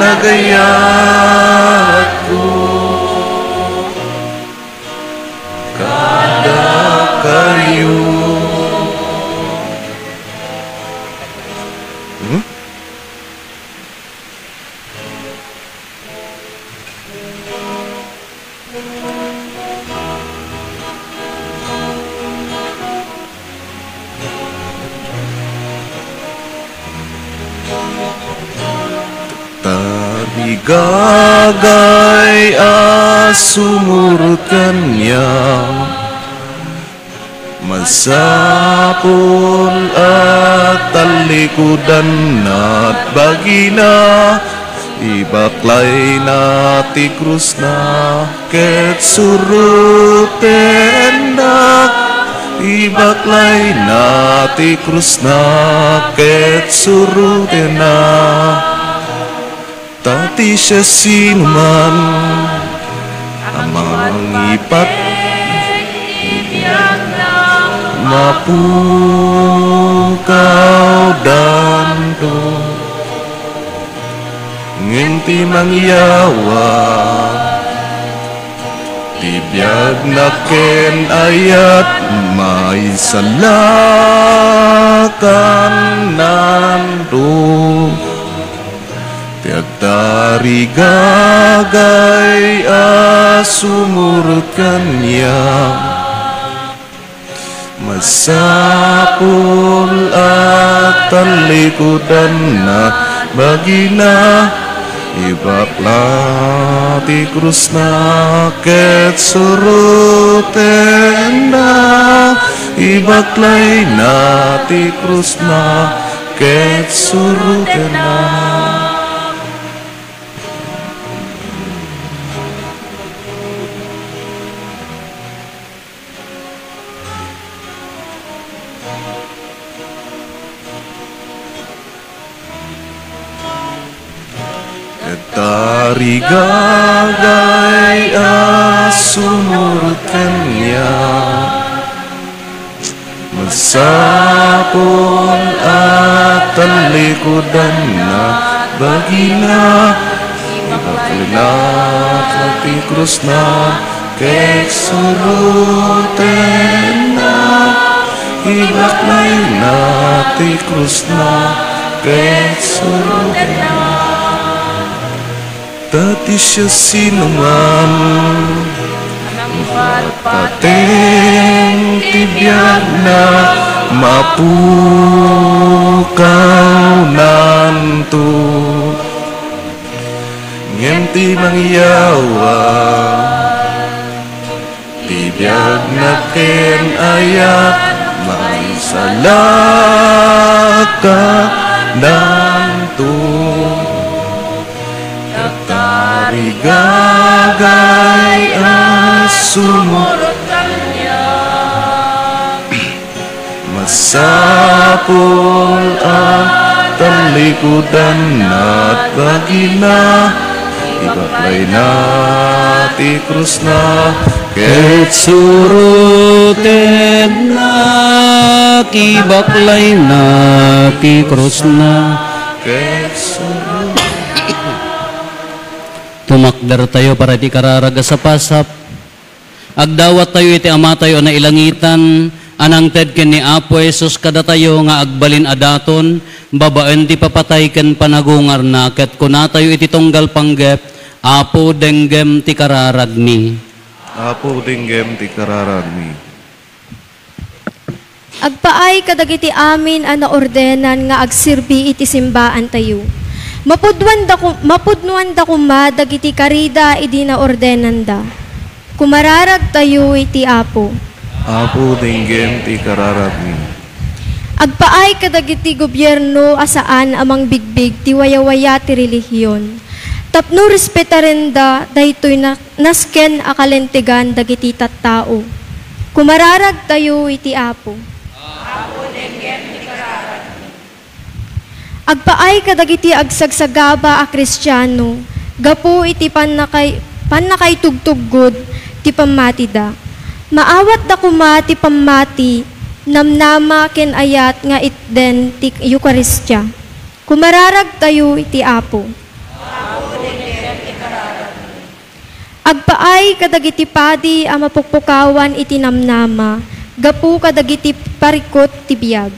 nagayat ko kada kayo. Gagay sumurot kanya, masapol at talikudan at bagina, ibaklay na ti krus na ket suruten na, ibaklay na ti krus na ket suruten na. Tati siya sinuman amang ipat mapukaw dando nginti mangyawa tibiyag na ken ayat may salakan nando. Tiagtari gagay sumurot kanya, masapul at talikudan na bagina, ibaklati krus na ket suruten na, ibaklay na ti krus na ket suruten na. Tari gagay sumurot kanya, masapol at talikudan na bagina, ibaklinat at ti krus na ket suruten na, ibaklay na ti krus na ket suruten na. Tati siya sinuman pateng tibiyag na mapukaw nanto ngenti mangyawa tibiyag na ken ayat may salaka nanto. Tari gagay sumurot kanya, masapol at talikudan at bagina, ibaklay na ti krus na ket suruten na, ibaklay na ti krus na ket suruten. Tumakder tayo para iti kararaga sa pasap. Agdawat tayo iti ama tayo na ilangitan, anang ted ken ni Apo Jesus kada tayo nga agbalin adaton, babaen ti papatay ken panagungar na, ket kuna tayo iti tunggal panggep, Apo denggem ti kararagmi. Apo denggem ti kararagmi. Agpaay kadagiti amin ana ordenan nga agsirbi iti simbaan tayo. Mapudnuan da kuma dagiti karida idi na ordenanda. Kumararag tayo iti Apo. Apo denggem ti kararagmi. Agpaay kadagiti gobyerno asaan amang bigbig ti wayawaya ti relihiyon. Tapno respetarenda daytoy nasken akalentigan dagiti tattao. Kumararag tayo iti Apo. Apo denggem ti kararagmi. Agpaay kadagiti agsagsagaba a Kristiyano, gapu iti panakay tugtuggod ti pamati da. Maawat da kuma ti pamati, namnama ken ayat nga itden ti Eukaristya. Kumararag tayo iti Apo. Apo Agpaay kadagiti padi a mapukpukawan iti namnama, gapu kadagiti parikot ti biyag.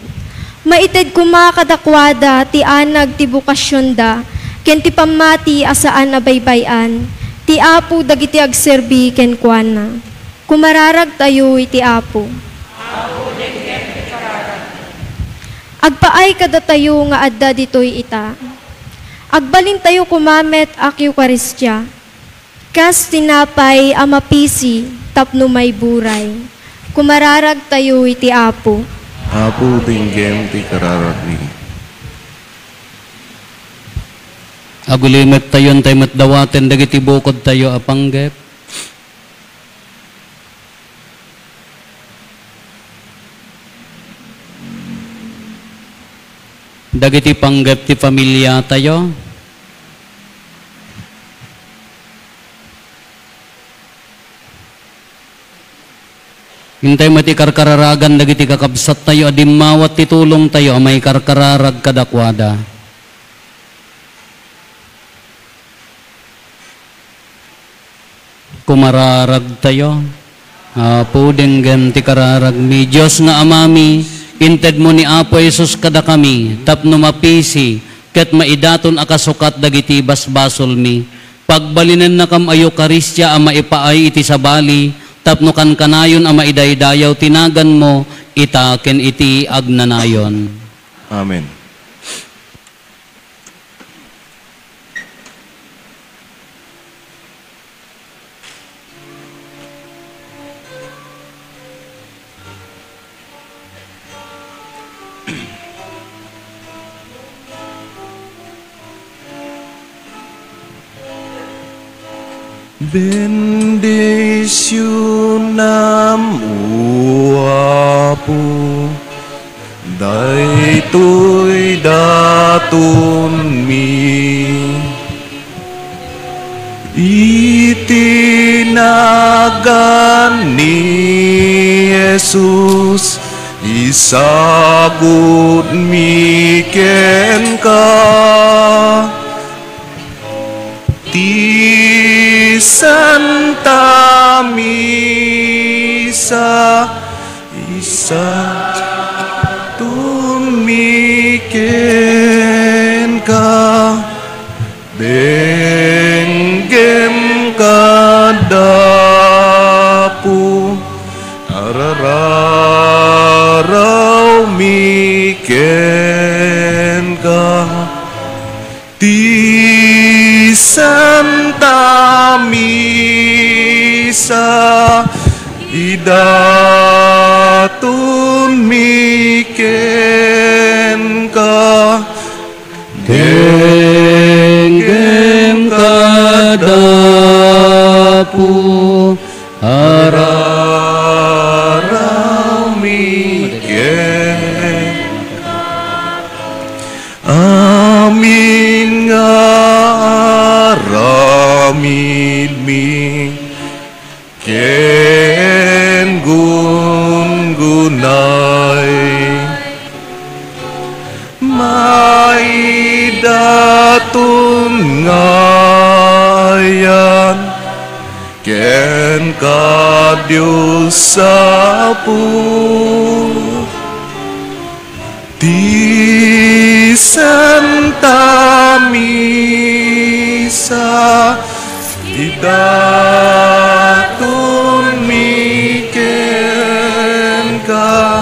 Maited kuma kadakwada ti anag ti bukasyon da, ken ti pamati asaan a baybayan, ti apo dagiti agserbi ken kuana. Kumararag tayo iti apo. Agpaay kada tayo nga adda ditoy ita. Agbalin tayo kumamet ak Eukaristya. Kas tinapay amapisi tapno may buray. Kumararag tayo iti apo. Apo dinggem ti kararagni. Agulimet tayon tayo matdawaten dagiti bukod tayo apanggep. Dagiti panggep ti pamilya tayo. Hintay mati karkararagan dagiti kakabsat tayo adimawat titulong tayo may karkararag kadakwada. Kumararag tayo. Apo dinggem ti kararag mi Diyos nga amami, inted mo ni Apo Jesus kada kami, tapno mapisi, ket maidaton akasukat dagiti basbasol mi. Pagbalinan na kam ayo Eukaristya ama ipaay iti sabali, tapno kan kanayon ama idaydayaw tinagan mo, ita ken iti agnanayon. Amen. Bendisyonam Apo, daytoy daton mi, itinagan ni Jesus, isagud mi ken ka. Ti Santa Misa isa tumiken ka, benggem kadapu, arararaw miken ka. Ti Santa Misa idatun miken ka, Denggem kadapu, araraw miken amin nga aramid mi ken gungunay maidatun ngayan ken ka Diyos Apo. Ti Santa Misa idatun miken ka,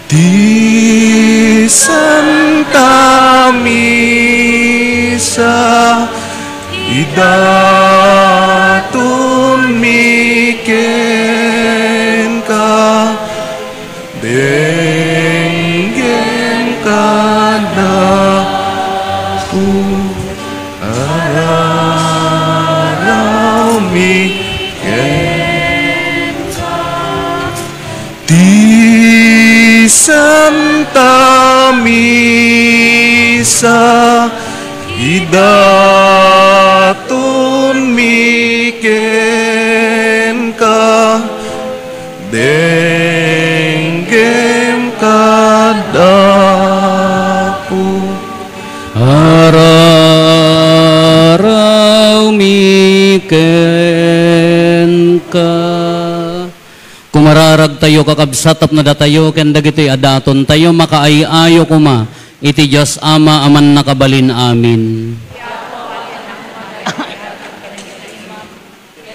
Ti Santa Misa idatun miken ka, benggem kadapu, araraw miken ka. Ti Santa Misa idatun miken ken ka. Kumararag tayo kakabsatap na datayo ken dagitoy adaton tayo makaayayo kuma iti Dios Ama aman nakabalin amin.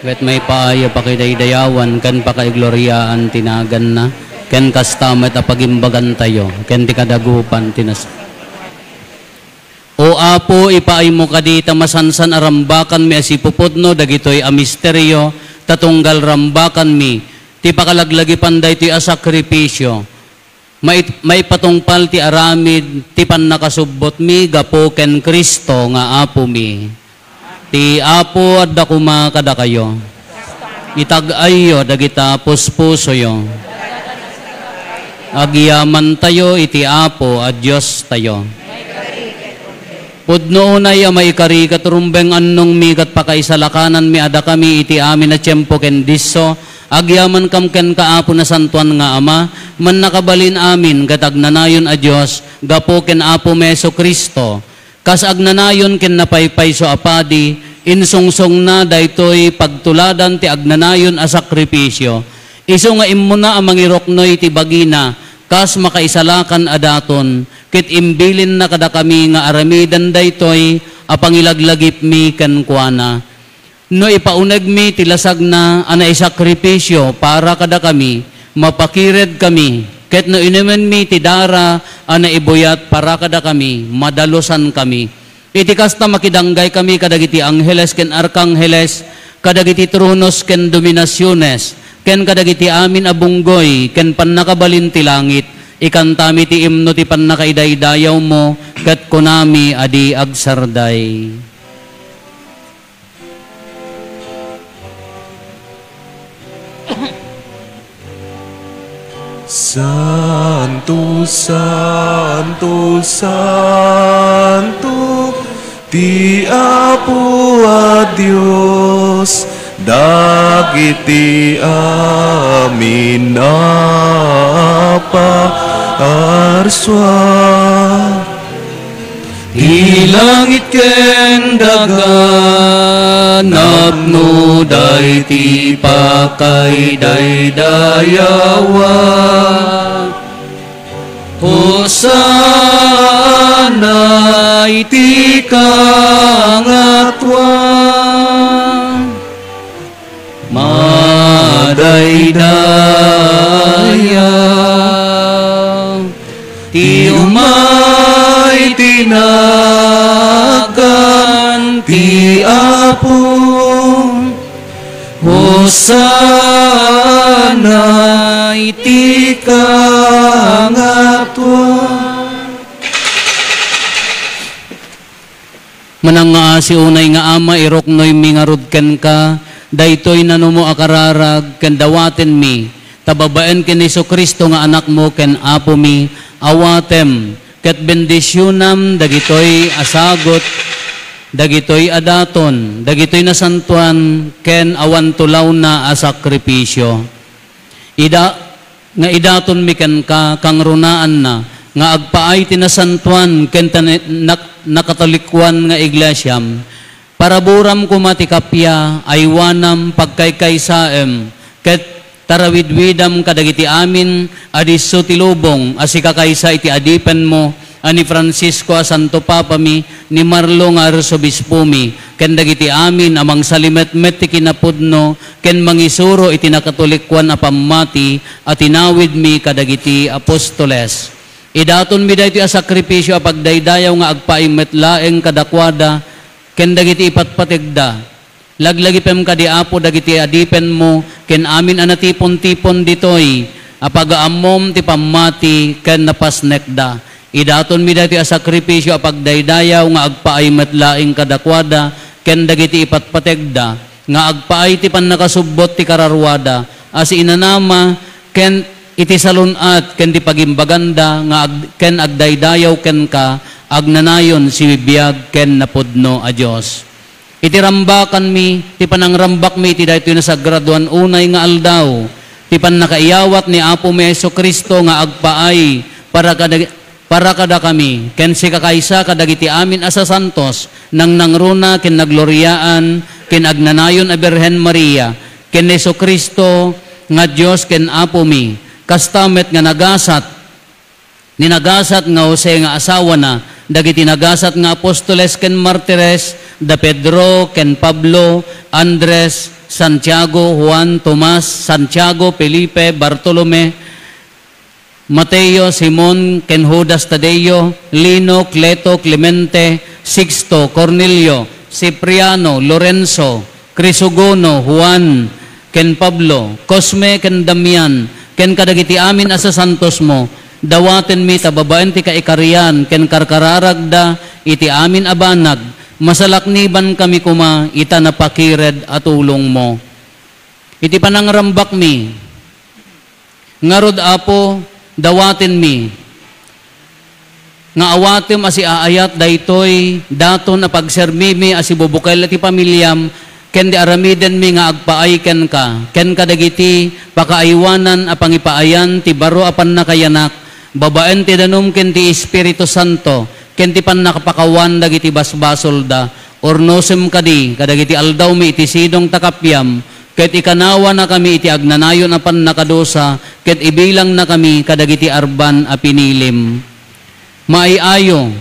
Ket may paaya pakidaydayawan ken pakaigloryaan tinagan na ken kastamet apagimbagan tayo ken ti kadagupan tinas. O Apo ipaay mo kadita masansan arambakan mi asipupudno dagitoy a misteryo tatunggal rambakan mi ti pakalaglagi panday ti asakripisyo. May patungpal ti aramid ti pannakasubbot mi gapo ken Kristo nga Apo mi. Ti Apo adda kuma kada kayo. Itag-ayo dagita puspusoyo. Agyaman tayo iti Apo a Dios tayo. Pudno unay may kari katurumbeng annong mi kat pakaisalakanan mi ada kami iti amin na tiyempo ken disso. Agyaman kam ken kaapo na santuan nga Ama, man nakabalin amin katagnanayon a Dios, gapo ken Apo Meso Kristo. Kas agnanayon ken napaypay so apadi, insungsong na daytoy pagtuladan ti agnanayon a sakripisyo. Iso nga immo na ang mangiroknoy ti bagina, kas makaisalakan adaton, kit imbilin na kada kami nga aramidan daytoy, apangilaglagip mi ken kuana. No ipaunag mi tilasag na ana isakripisyo para kada kami, mapakired kami, ket no inemen mi ti dara ana ibuyat para kada kami, madalusan kami. Iti kasta makidanggay kami kadagiti angheles ken arkangheles, kadagiti tronos ken dominasyones, ken kadagiti amin abunggoy, ken pannakabalin ti langit, ikantami ti imno ti pannakaidaydayaw mo, ket kunami adi agsarday. Santo, Santo, Santo, ti Apo a Dios, dagiti amin apaarswa. Ilangit ken dagan napno dayti pakay daydayawa. Hosana iti kangatwa. Madaydaya ti umay tinagan ti Apo. Hosana iti kangatwa. Manang nga si unay nga Ama iroknoy mi nga rudken ka, daytoy nanumo akararag ken dawaten mi, tababaen ken Hesus Kristo nga anak mo ken Apo mi, awatem ket bendisyonam dagitoy asagot, dagitoy adaton, dagitoy nasantuan ken awan tulaw na asakripisyo. Nga idaton mi ken ka kang runaan na nga agpaay tinasantuan ken nakatalikwan nga iglesyam. Paraburam kumatikapya aywanam pagkaykaysaem ket tarawidwidam kadagiti amin adiso ti lubong asikakaysa iti adipen mo ani Francisco a Santo Papa mi ni Marlo nga arsobispo mi ken dagiti amin amang salimetmet ti kinapudno ken mangisuro iti nakatolikwan a pammati at tinawid mi kadagiti apostoles. Idaton mi daytoy a sakripisyo a pagdaydayaw nga agpaimet laeng kadakwada ken dagiti ipatpategda. Laglagipem kadi Apo dagiti adipen mo ken amin anatipon-tipon ditoy apagaamom ti pammati ken napasnekda. Idaton mi daytoy a sakripisyo a pagdaydayaw nga agpaimet laeng kadakwada ken dagiti ipatpategda nga agpaay ti pannakasubbot ti kararwada as inanama ken iti salunat ken di pagimbaganda nga ken agdaydayaw ken ka agnanayon si bibiyag ken napudno a Dios. Iti rambakan mi ti panangrambak mi iti daytoy nasagraduan unay nga aldaw ti pannakaiyawat ni Apo Meso Kristo nga agpaay para kada kami ken sikakaysa kadagiti amin asa santos nang nangruna ken nagloryaan ken agnanayon a Birhen Maria, ken Hesu Kristo nga Dios ken Apo mi, kastamet nga ninagasat nga Jose nga asawa na, dagiti nagasat nga apostoles ken martires, da Pedro ken Pablo, Andres, Santiago, Juan, Tomas, Santiago, Felipe, Bartolome, Mateo, Simon, ken Judas Tadeo, Lino, Cleto, Clemente, Sixto, Cornelio, Cipriano, Lorenzo, Crisogono, Juan, ken Pablo, Cosme, ken Damian, ken kadagiti amin asa santos mo, dawaten mi tababaen ti kaikarian, ken karkararagda iti amin abanag, masalakniban kami kuma, ita napakired at tulong mo. Iti panangrambak mi, ngarod Apo, dawaten mi, nga awatem asi aayat daytoy daton na pagsermimi asi bubukal iti pamilyam, ken di aramiden mi nga agpaay ken kadagiti pakaiwanan a pangipaayan ti baro apan nakayanak, babaen ti danum ken ti Espiritu Santo, ken ti pannakapakawan dagiti basbasol da, ornosem kadi kadagiti aldaw mi iti sidong takapyam, ket ikanawa na kami iti agnanayon apan nakadosa, ket ibilang na kami kadagiti arban a pinilim. Maayayo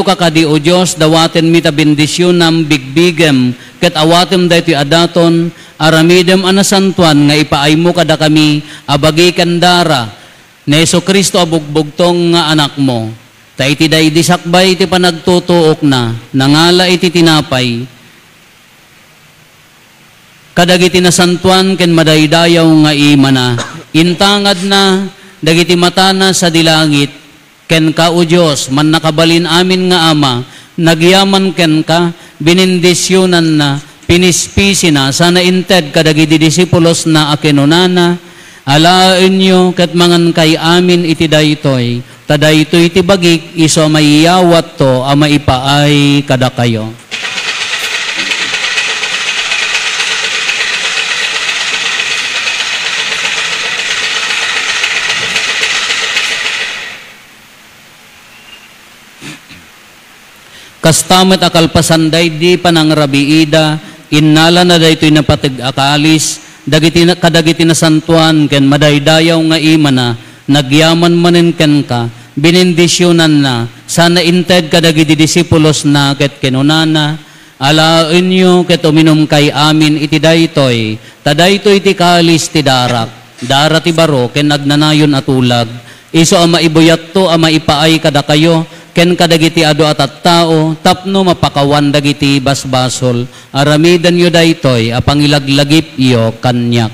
ka kadi o Diyos, dawaten mi ta bendisyonam bigbigem, ket awatem daytoy adaton, aramidem anasantuan nga ipaay mo kada kami, abagi kandara, na Hesu Kristo abugbugtong nga anak mo. Ta iti day disakbay iti panagtutuok na, nangala iti tinapay, kadagiti nasantuan ken madaydayaw nga imana, intangad na, dagiti matana sa dilangit, ken ka o Diyos, man nakabalin amin nga Ama, nagyaman ken ka, binindisyonan na, pinispisi na, sana inted kadagiti disipulos na akinunana, alaen nyo ket mangan kay amin iti daytoy, tadaytoy iti bagik, iso maiyawat to, ama ipaay kada kayo. Kastamet akalpasanday di panangrabiida, innala na daytoy napatig akalis, kadagiti na santuan, ken madaydayaw nga imana, nagyaman manen ken ka, binindisyonan na, sana inted kadagiti disipulos na, ket kenunana, alaen nyo ket uminom kay amin iti daytoy, tadaytoy ti kalis ti darak, dara ti baro, ken nagnanayon atulag, iso ama ibuyat to, ama ipaay kada kayo, ken kadagiti adu at tao, tapno mapakawan dagiti basbasol, aramidan yo daytoy, apangilaglagip iyo kanyak.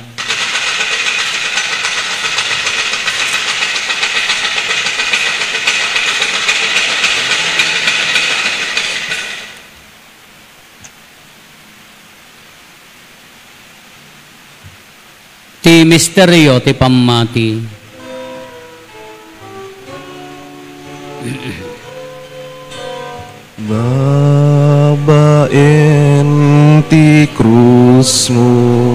Ti misteryo ti pammati. Babaen ti krus mo,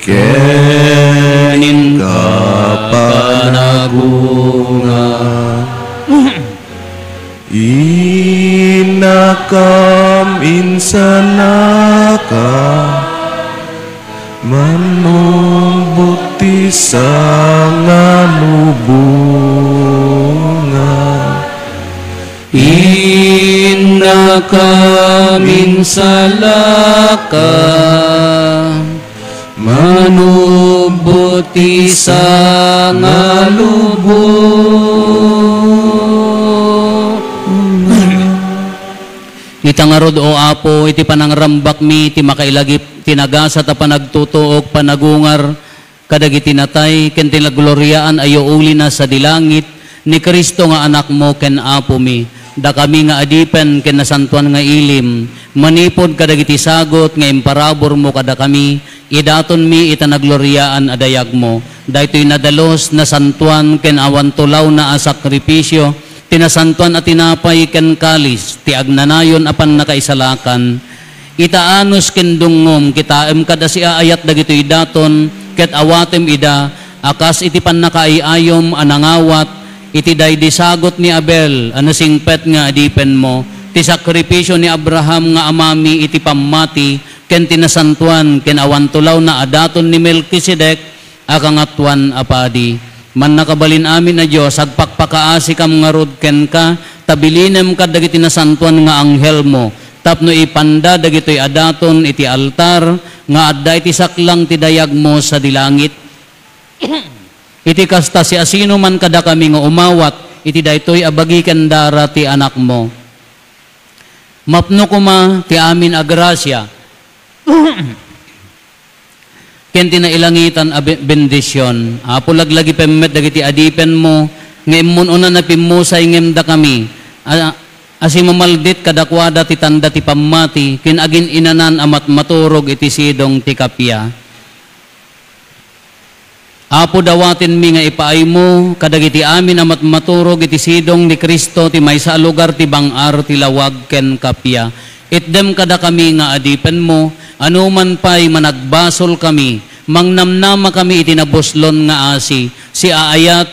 kenin kapanagunga, inakam insanaka, manubukti sa nganubunga. Inna kamin salaka, manubuti sa ngalubong. Itangarod o Apo, iti panangrambak mi, iti makailagip, tinagasat a panagtutuok, panagungar, kadagiti natay, ken tinagloryaan ayo uli na sa dilangit, ni Kristo nga anak mo ken Apo mi. Da kami nga adipen ken nasantuan nga ilim, manipod kadagiti sagot nga imparabor mo kada kami, idaton mi itanagloryaan adayag mo. Daytoy nadalos na santuan ken awan tulaw na a sakripisyo, tinasantuan at tinapay ken kalis, ti agnanayon apan nakaisalakan. Itaanos ken dungom, kitaem kada si aayat dagitoy daton, ket awatem ida, akas iti pannakaayayom anangawat, iti daydi sagot ni Abel, ano singpet nga adipen mo, ti sakripisyo ni Abraham nga amami iti pammati, ken tinasantuan, ken awan tulaw na adaton ni Melkisedek, akangatuan apadi. Man nakabalin amin na Diyos, agpakpakaasi kam nga rod ken ka, tabilinem ka dagiti nasantuan nga anghel mo, tapno ipanda dagitoy adaton iti altar, nga adda iti saklang ti dayag mo sa dilangit. Iti kasta si asino man kada kami nga umawat, iti daytoy abagi ken dara ti anak mo. Mapno kuma ti amin agrasya, ken tinailangitan a bendisyon. Apo laglagi pemmet dagiti adipen mo, ngem una na pimusay ngem da kami. Asi mamaldit kadakwada ti tanda ti pammati, ken agin inanan amat maturog iti sidong ti kapya. Apo dawatin mi nga ipaay mo, kadagiti amin amat maturog iti sidong ni Kristo ti maysa a lugar ti bangar ti lawag ken kapya. Itdem kada kami nga adipen mo, anuman pa'y managbasol kami, mangnamnama kami iti nabuslon nga asi, si aayat,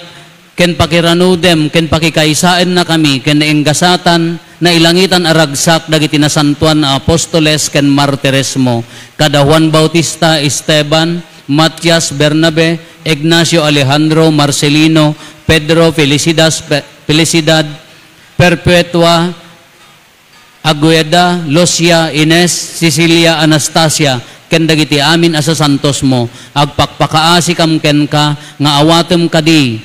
ken pakiranudem, ken pakikaisaen na kami, ken nainggasatan, na ilangitan aragsak dagiti nasantuan na apostoles ken martires mo, kada Juan Bautista, Esteban, Matias, Bernabe, Ignacio, Alejandro, Marcelino, Pedro, Felicidad, Perpetua, Agueda, Lucia, Ines, Cecilia, Anastasia, ken dagiti amin asa santos mo, agpakpakaasi kam ken ka, nga awatem kadi,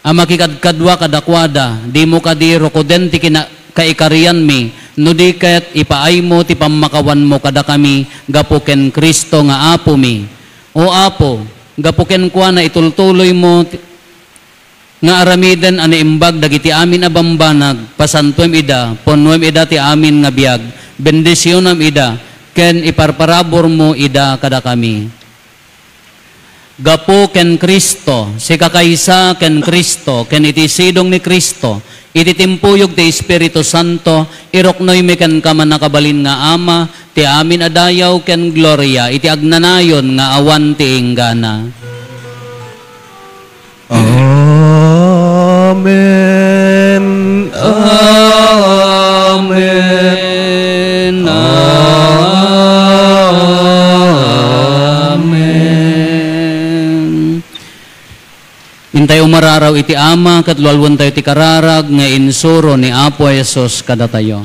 amakikadkadwa kadakwada, di mo kadi rokoden ti kaikarian mi, no di ket ipaay mo ti pammakawan mo kada kami, gapo ken Kristo nga apo mi. O apo, gapo ken kwa na itultuloy mo nga aramiden ani imbag dagiti amin a bambanag, pasantuem ida, ponwem ida ti amin nga biag, bendisyonam ida, ken iparparabor mo ida kada kami. Gapo ken Kristo, si kakaysa ken Kristo, ken iti sidong ni Kristo, iti timpuyog ti Espiritu Santo, iroknoy mi ken kaman nakabalin nga Ama, ti amin adayaw ken gloria, iti agnanayon nga awan ti inggana. Amen. Amen. Amen. Intay umararaw iti Ama, katlualwan tayo ti kararag, nga insuro ni Apo Jesus kada tayo.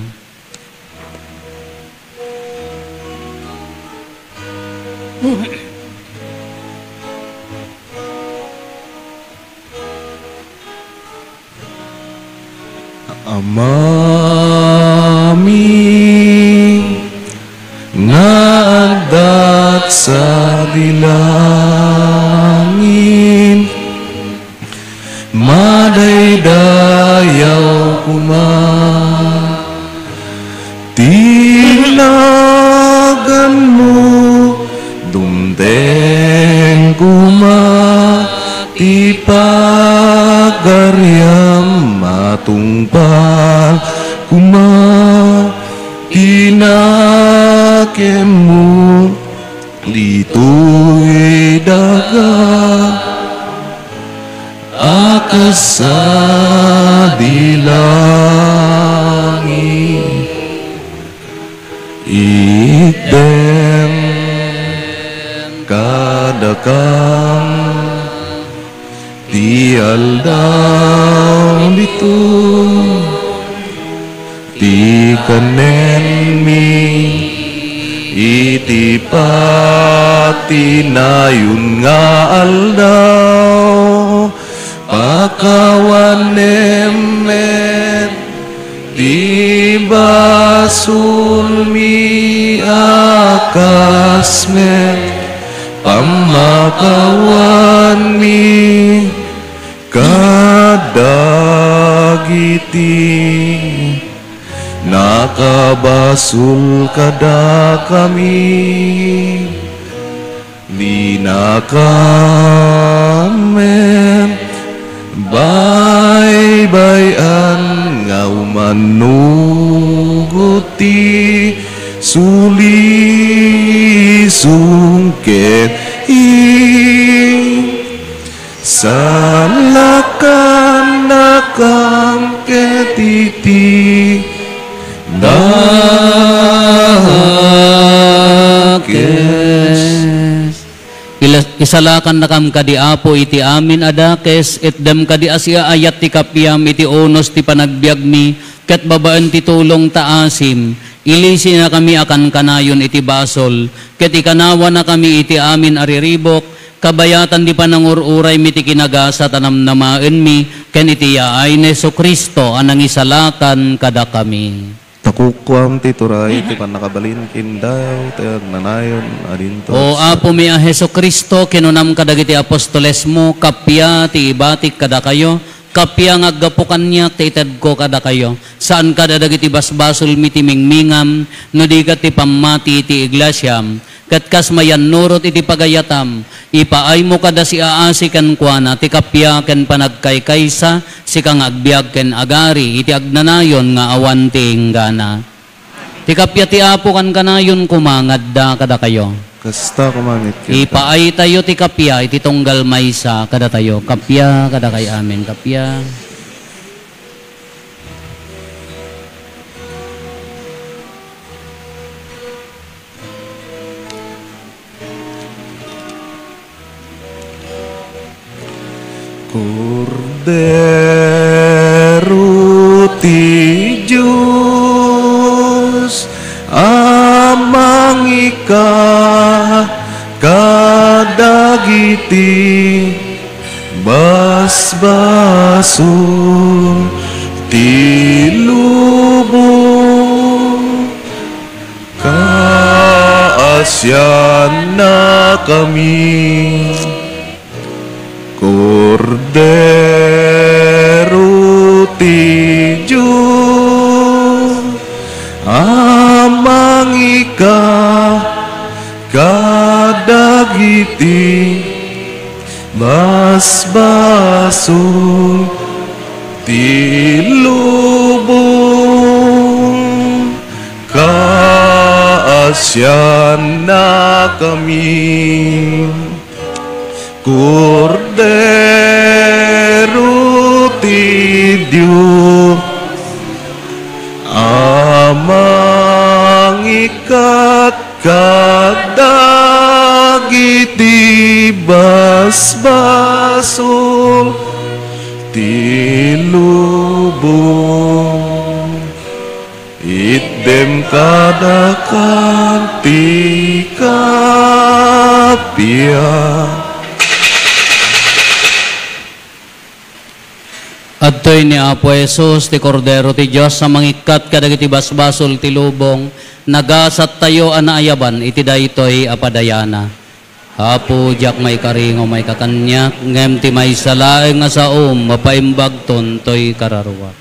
Amami nga agdat sa dilangin, madaydayaw kuma, tinagan mo, dumteng kuma, ipagaryam matungpal kuma, inakem mo, dito'y daga, akas sa dilangin, ikdem kadakang ti aldaw dito, ti kanen mi, iti patinayon nga aldaw, pakawanem met, ti basul mi akas met, pamakawan mi, kadagiti, nakabasul kada kami, di nakamen, baybayan nga umanuguti, suli sungket salakan nakam ketiti, Isalakan na kam kadi Apo iti amin adakes, et dem kadi asya ayat ti kapyam iti onos ti panagbiag mi, ket babaan ti tulong taasim, ilisi na kami akan kanayon iti basol, ket ikanawa na kami iti amin ariribok, kabayatan di panangururay mi ti kinagasa tanam namaen mi, ken iti yaay ni Jesu Kristo anang isalakan kada kami. Takukwam ti turay, ti panakabalin kindaw, ti agnanayon, adintos. O Apo mi a Jesu Kristo, kinunam kadagiti apostoles mo, kapya ti ibatik kada kayo, kapya nga aggapukan niya, ti ited ko kada kayo. Saan kada dagiti basbasol mi ti mingmingam, no di kat ti pamati ti iglesyam, kat kas mayan nurot iti pagayatam, ipaay mo kada si aasi ken kuana, ti kapya ken panagkaykaysa, si kang agbiag ken agari, iti agnanayon nga awan ti inggana. Ti kapya ti Apo kan kanayon kumangadda kada kayo. Kasta kumangit kita. Ipaay tayo ti kapya, iti tunggal maysa kada tayo. Kapya kada kay amin, kapya. Cordero ti Diyos, amang ika kadagiti basbason ti lubong, kaasyan na kami. Cordero ti Diyos, amang ika kadagiti basbason ti lubong, kaasyan na kami. Cordero ti Diyos, amang ikat kadagiti basbason ti lubong, itdem kadakan ti kapya. Adtoy ni Apo Jesus, ti Cordero ti Diyos, sa mangikat kadagiti basbasol ti lubong, nagasat tayo anaayaban, iti daytoy apadayana. Apo, jak may karingo may kakanyak, ngem ti may salaeng nga saom, mapaimbag tontoy kararwa.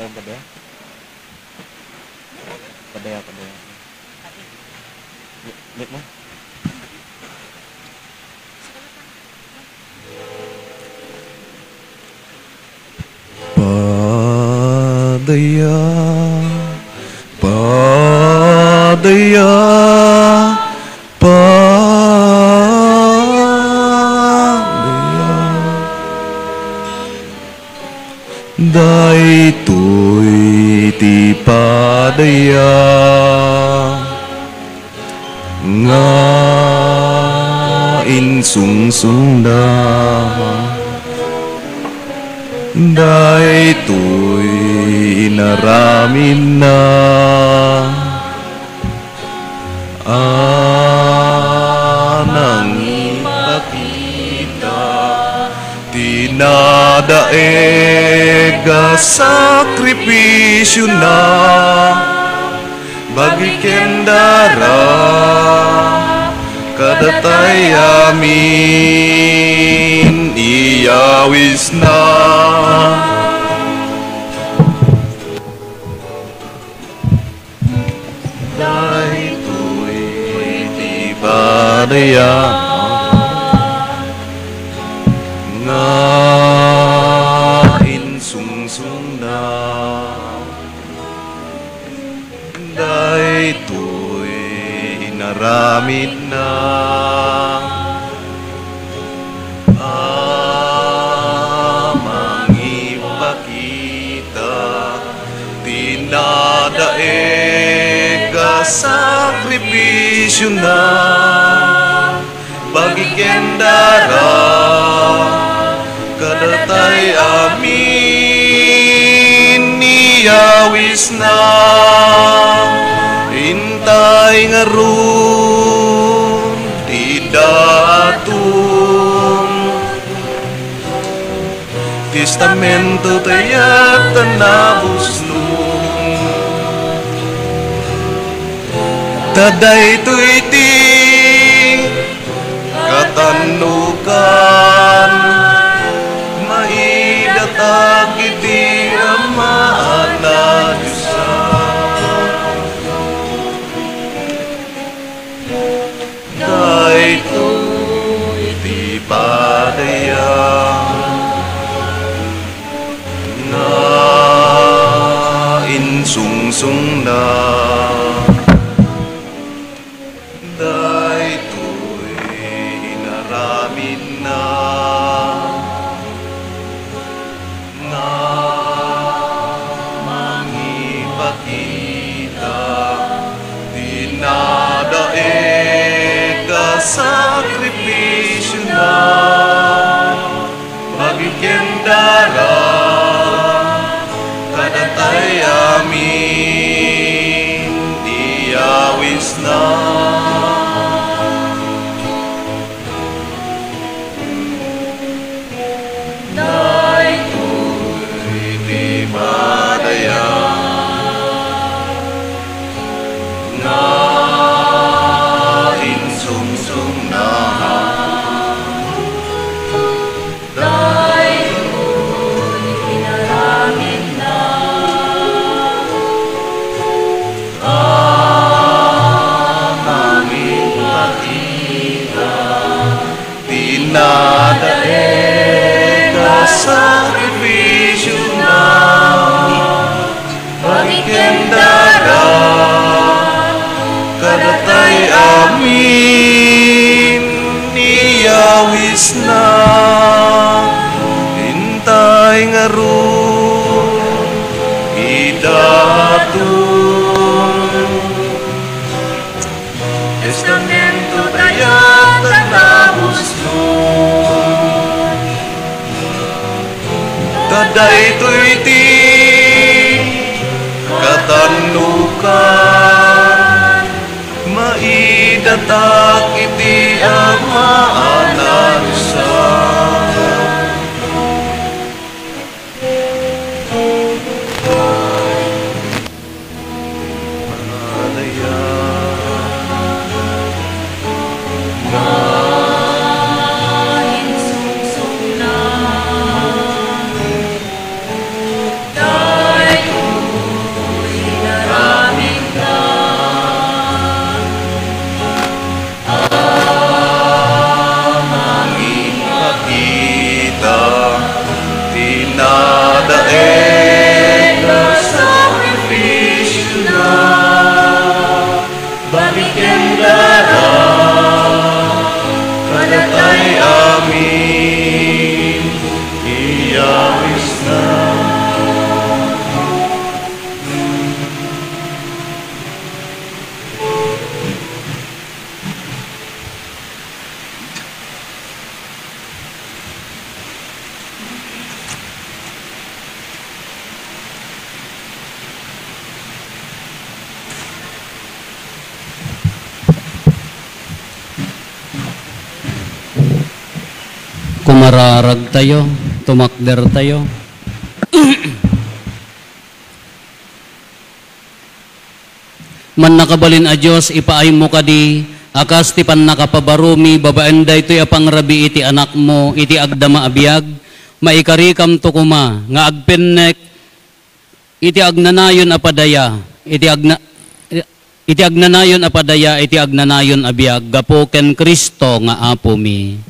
Padaya, padaya, padaya, daytoy ti padaya nga insungsunda, daytoy inaramin na anang ipakita, tinadaeg sakripisyo na bagi kendara kadatay amin iyawis na. Daytoy ti padaya nga insungsunda, daytoy inarami inaramid na amang ipakita, tinadaig ka sakripisyo na bagikendara kadatay amin niyawis na intay nga ron di datum testamento taya't tanabos nun taday tuiting katanukan maidatag iti amaan na Diyosa dahito iti padaya na insungsung na sakripisyo na magikendara kadatay amin diyawis na daytoy di madaya na nadaig ka sakripisyo na magikendara kadatay amin niyawis na hintay nga ron idatum testamento taya't tanabos taday tuiti katanukan maidatak iti amaan na Diyosa Kumararag tayo, tumakder tayo. Man nakabalin a Diyos, ipaay mo kadi, akas ti pan nakapabarumi, babaen da ito'y apangrabi iti anak mo, iti agdama abiyag, maikarikam to kuma, nga agpennek, iti agnanayon apadaya, iti agnanayon apadaya, iti agnanayon abiyag, gapo ken Kristo nga apo mi.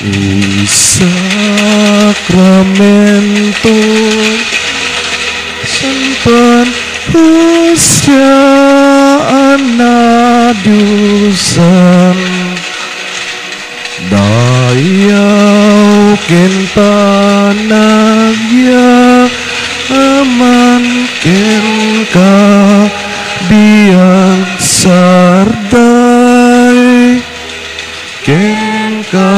Sakramento Santuan Hostia Anadiusan Dayaw ken panagya aman ken ka biang sarday ken ka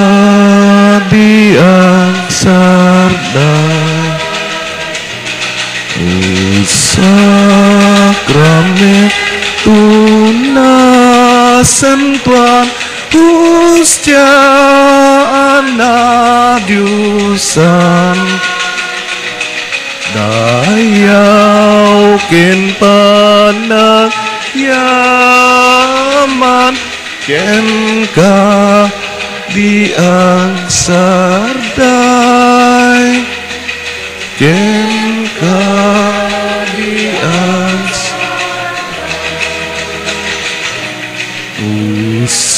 biang sarday Sakramento na santuan Hostia Anadiusan Dayaw ken panagyaman ken ka diang sarday ken ka diang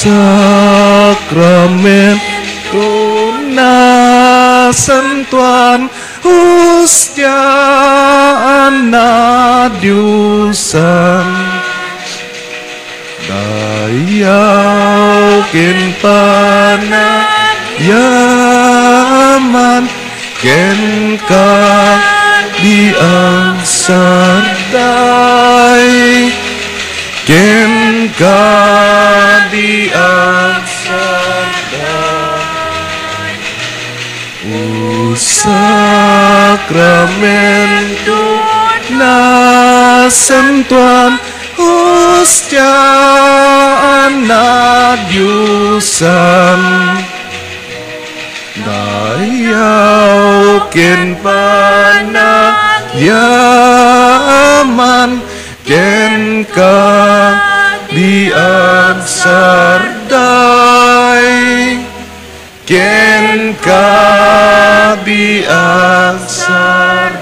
Sakramento na santuan Hostia Anadiusan Dayaw ken panagyaman ken ka diang sarday ken ka diang sarday Sakramento na santuan Hostia Anadiusan Dayaw ken panagyaman ken ka diang sarday ken ka diang sarday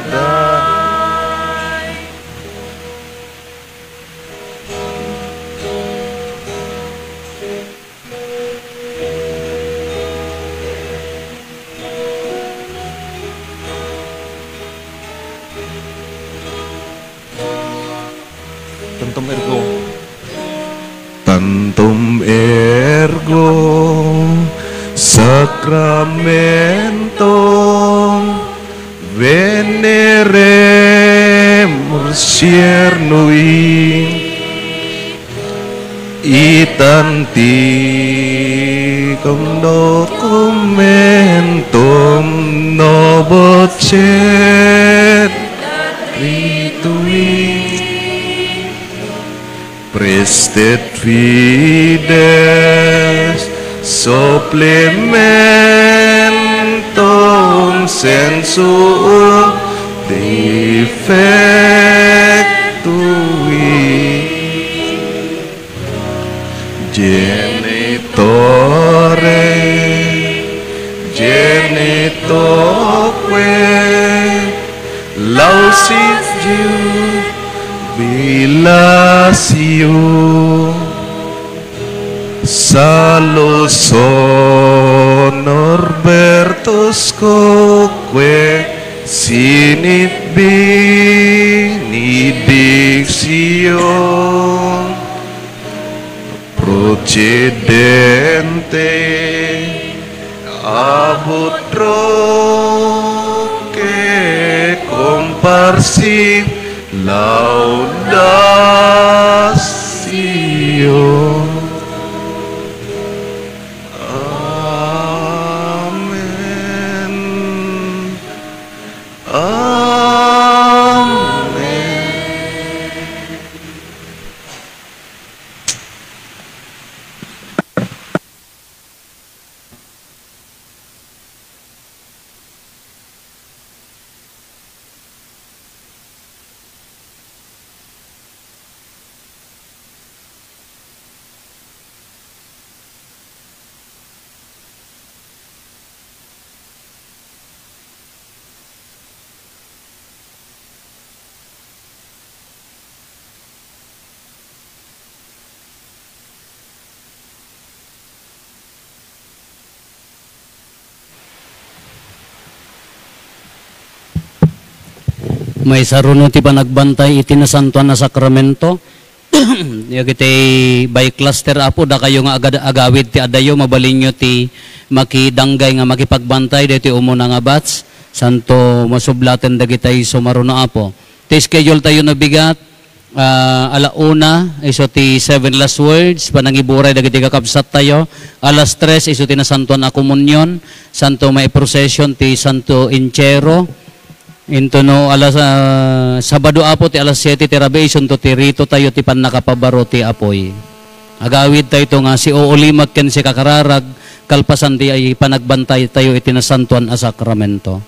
Tantum ergo Sacramento veneremus ciernui itanti cum documentum novocet ritui prestet fides supplementum sensum defectui genitoque lausit jubilatio salus honorbertus coque sinit benedictio procedente abut roque comparsi laudatio. Amen. May saruno ti panagbantay iti nasantuan na sakramento. Yagiti by cluster apo da kayo nga agawid ti adayo mabalinyo ti makidanggay nga makipagbantay dito umuna nga bats santo masublaten dagitay sumaruno apo. Ti schedule tayo na bigat alauna iso ti 7 last words panangiburay dagiti kakabsat tayo. Alas 3 iso ti nasantuan na komunyon santo may procession ti Santo Inchero. Into no alas Sabado apo ti alas 7 ti rabation to ti rito tayo ti pannakapabaro ti apoy. Agawid tayo ito nga si uulimat ken si kakararag kalpasan ti ay panagbantay tayo iti nasantuan a sakramento.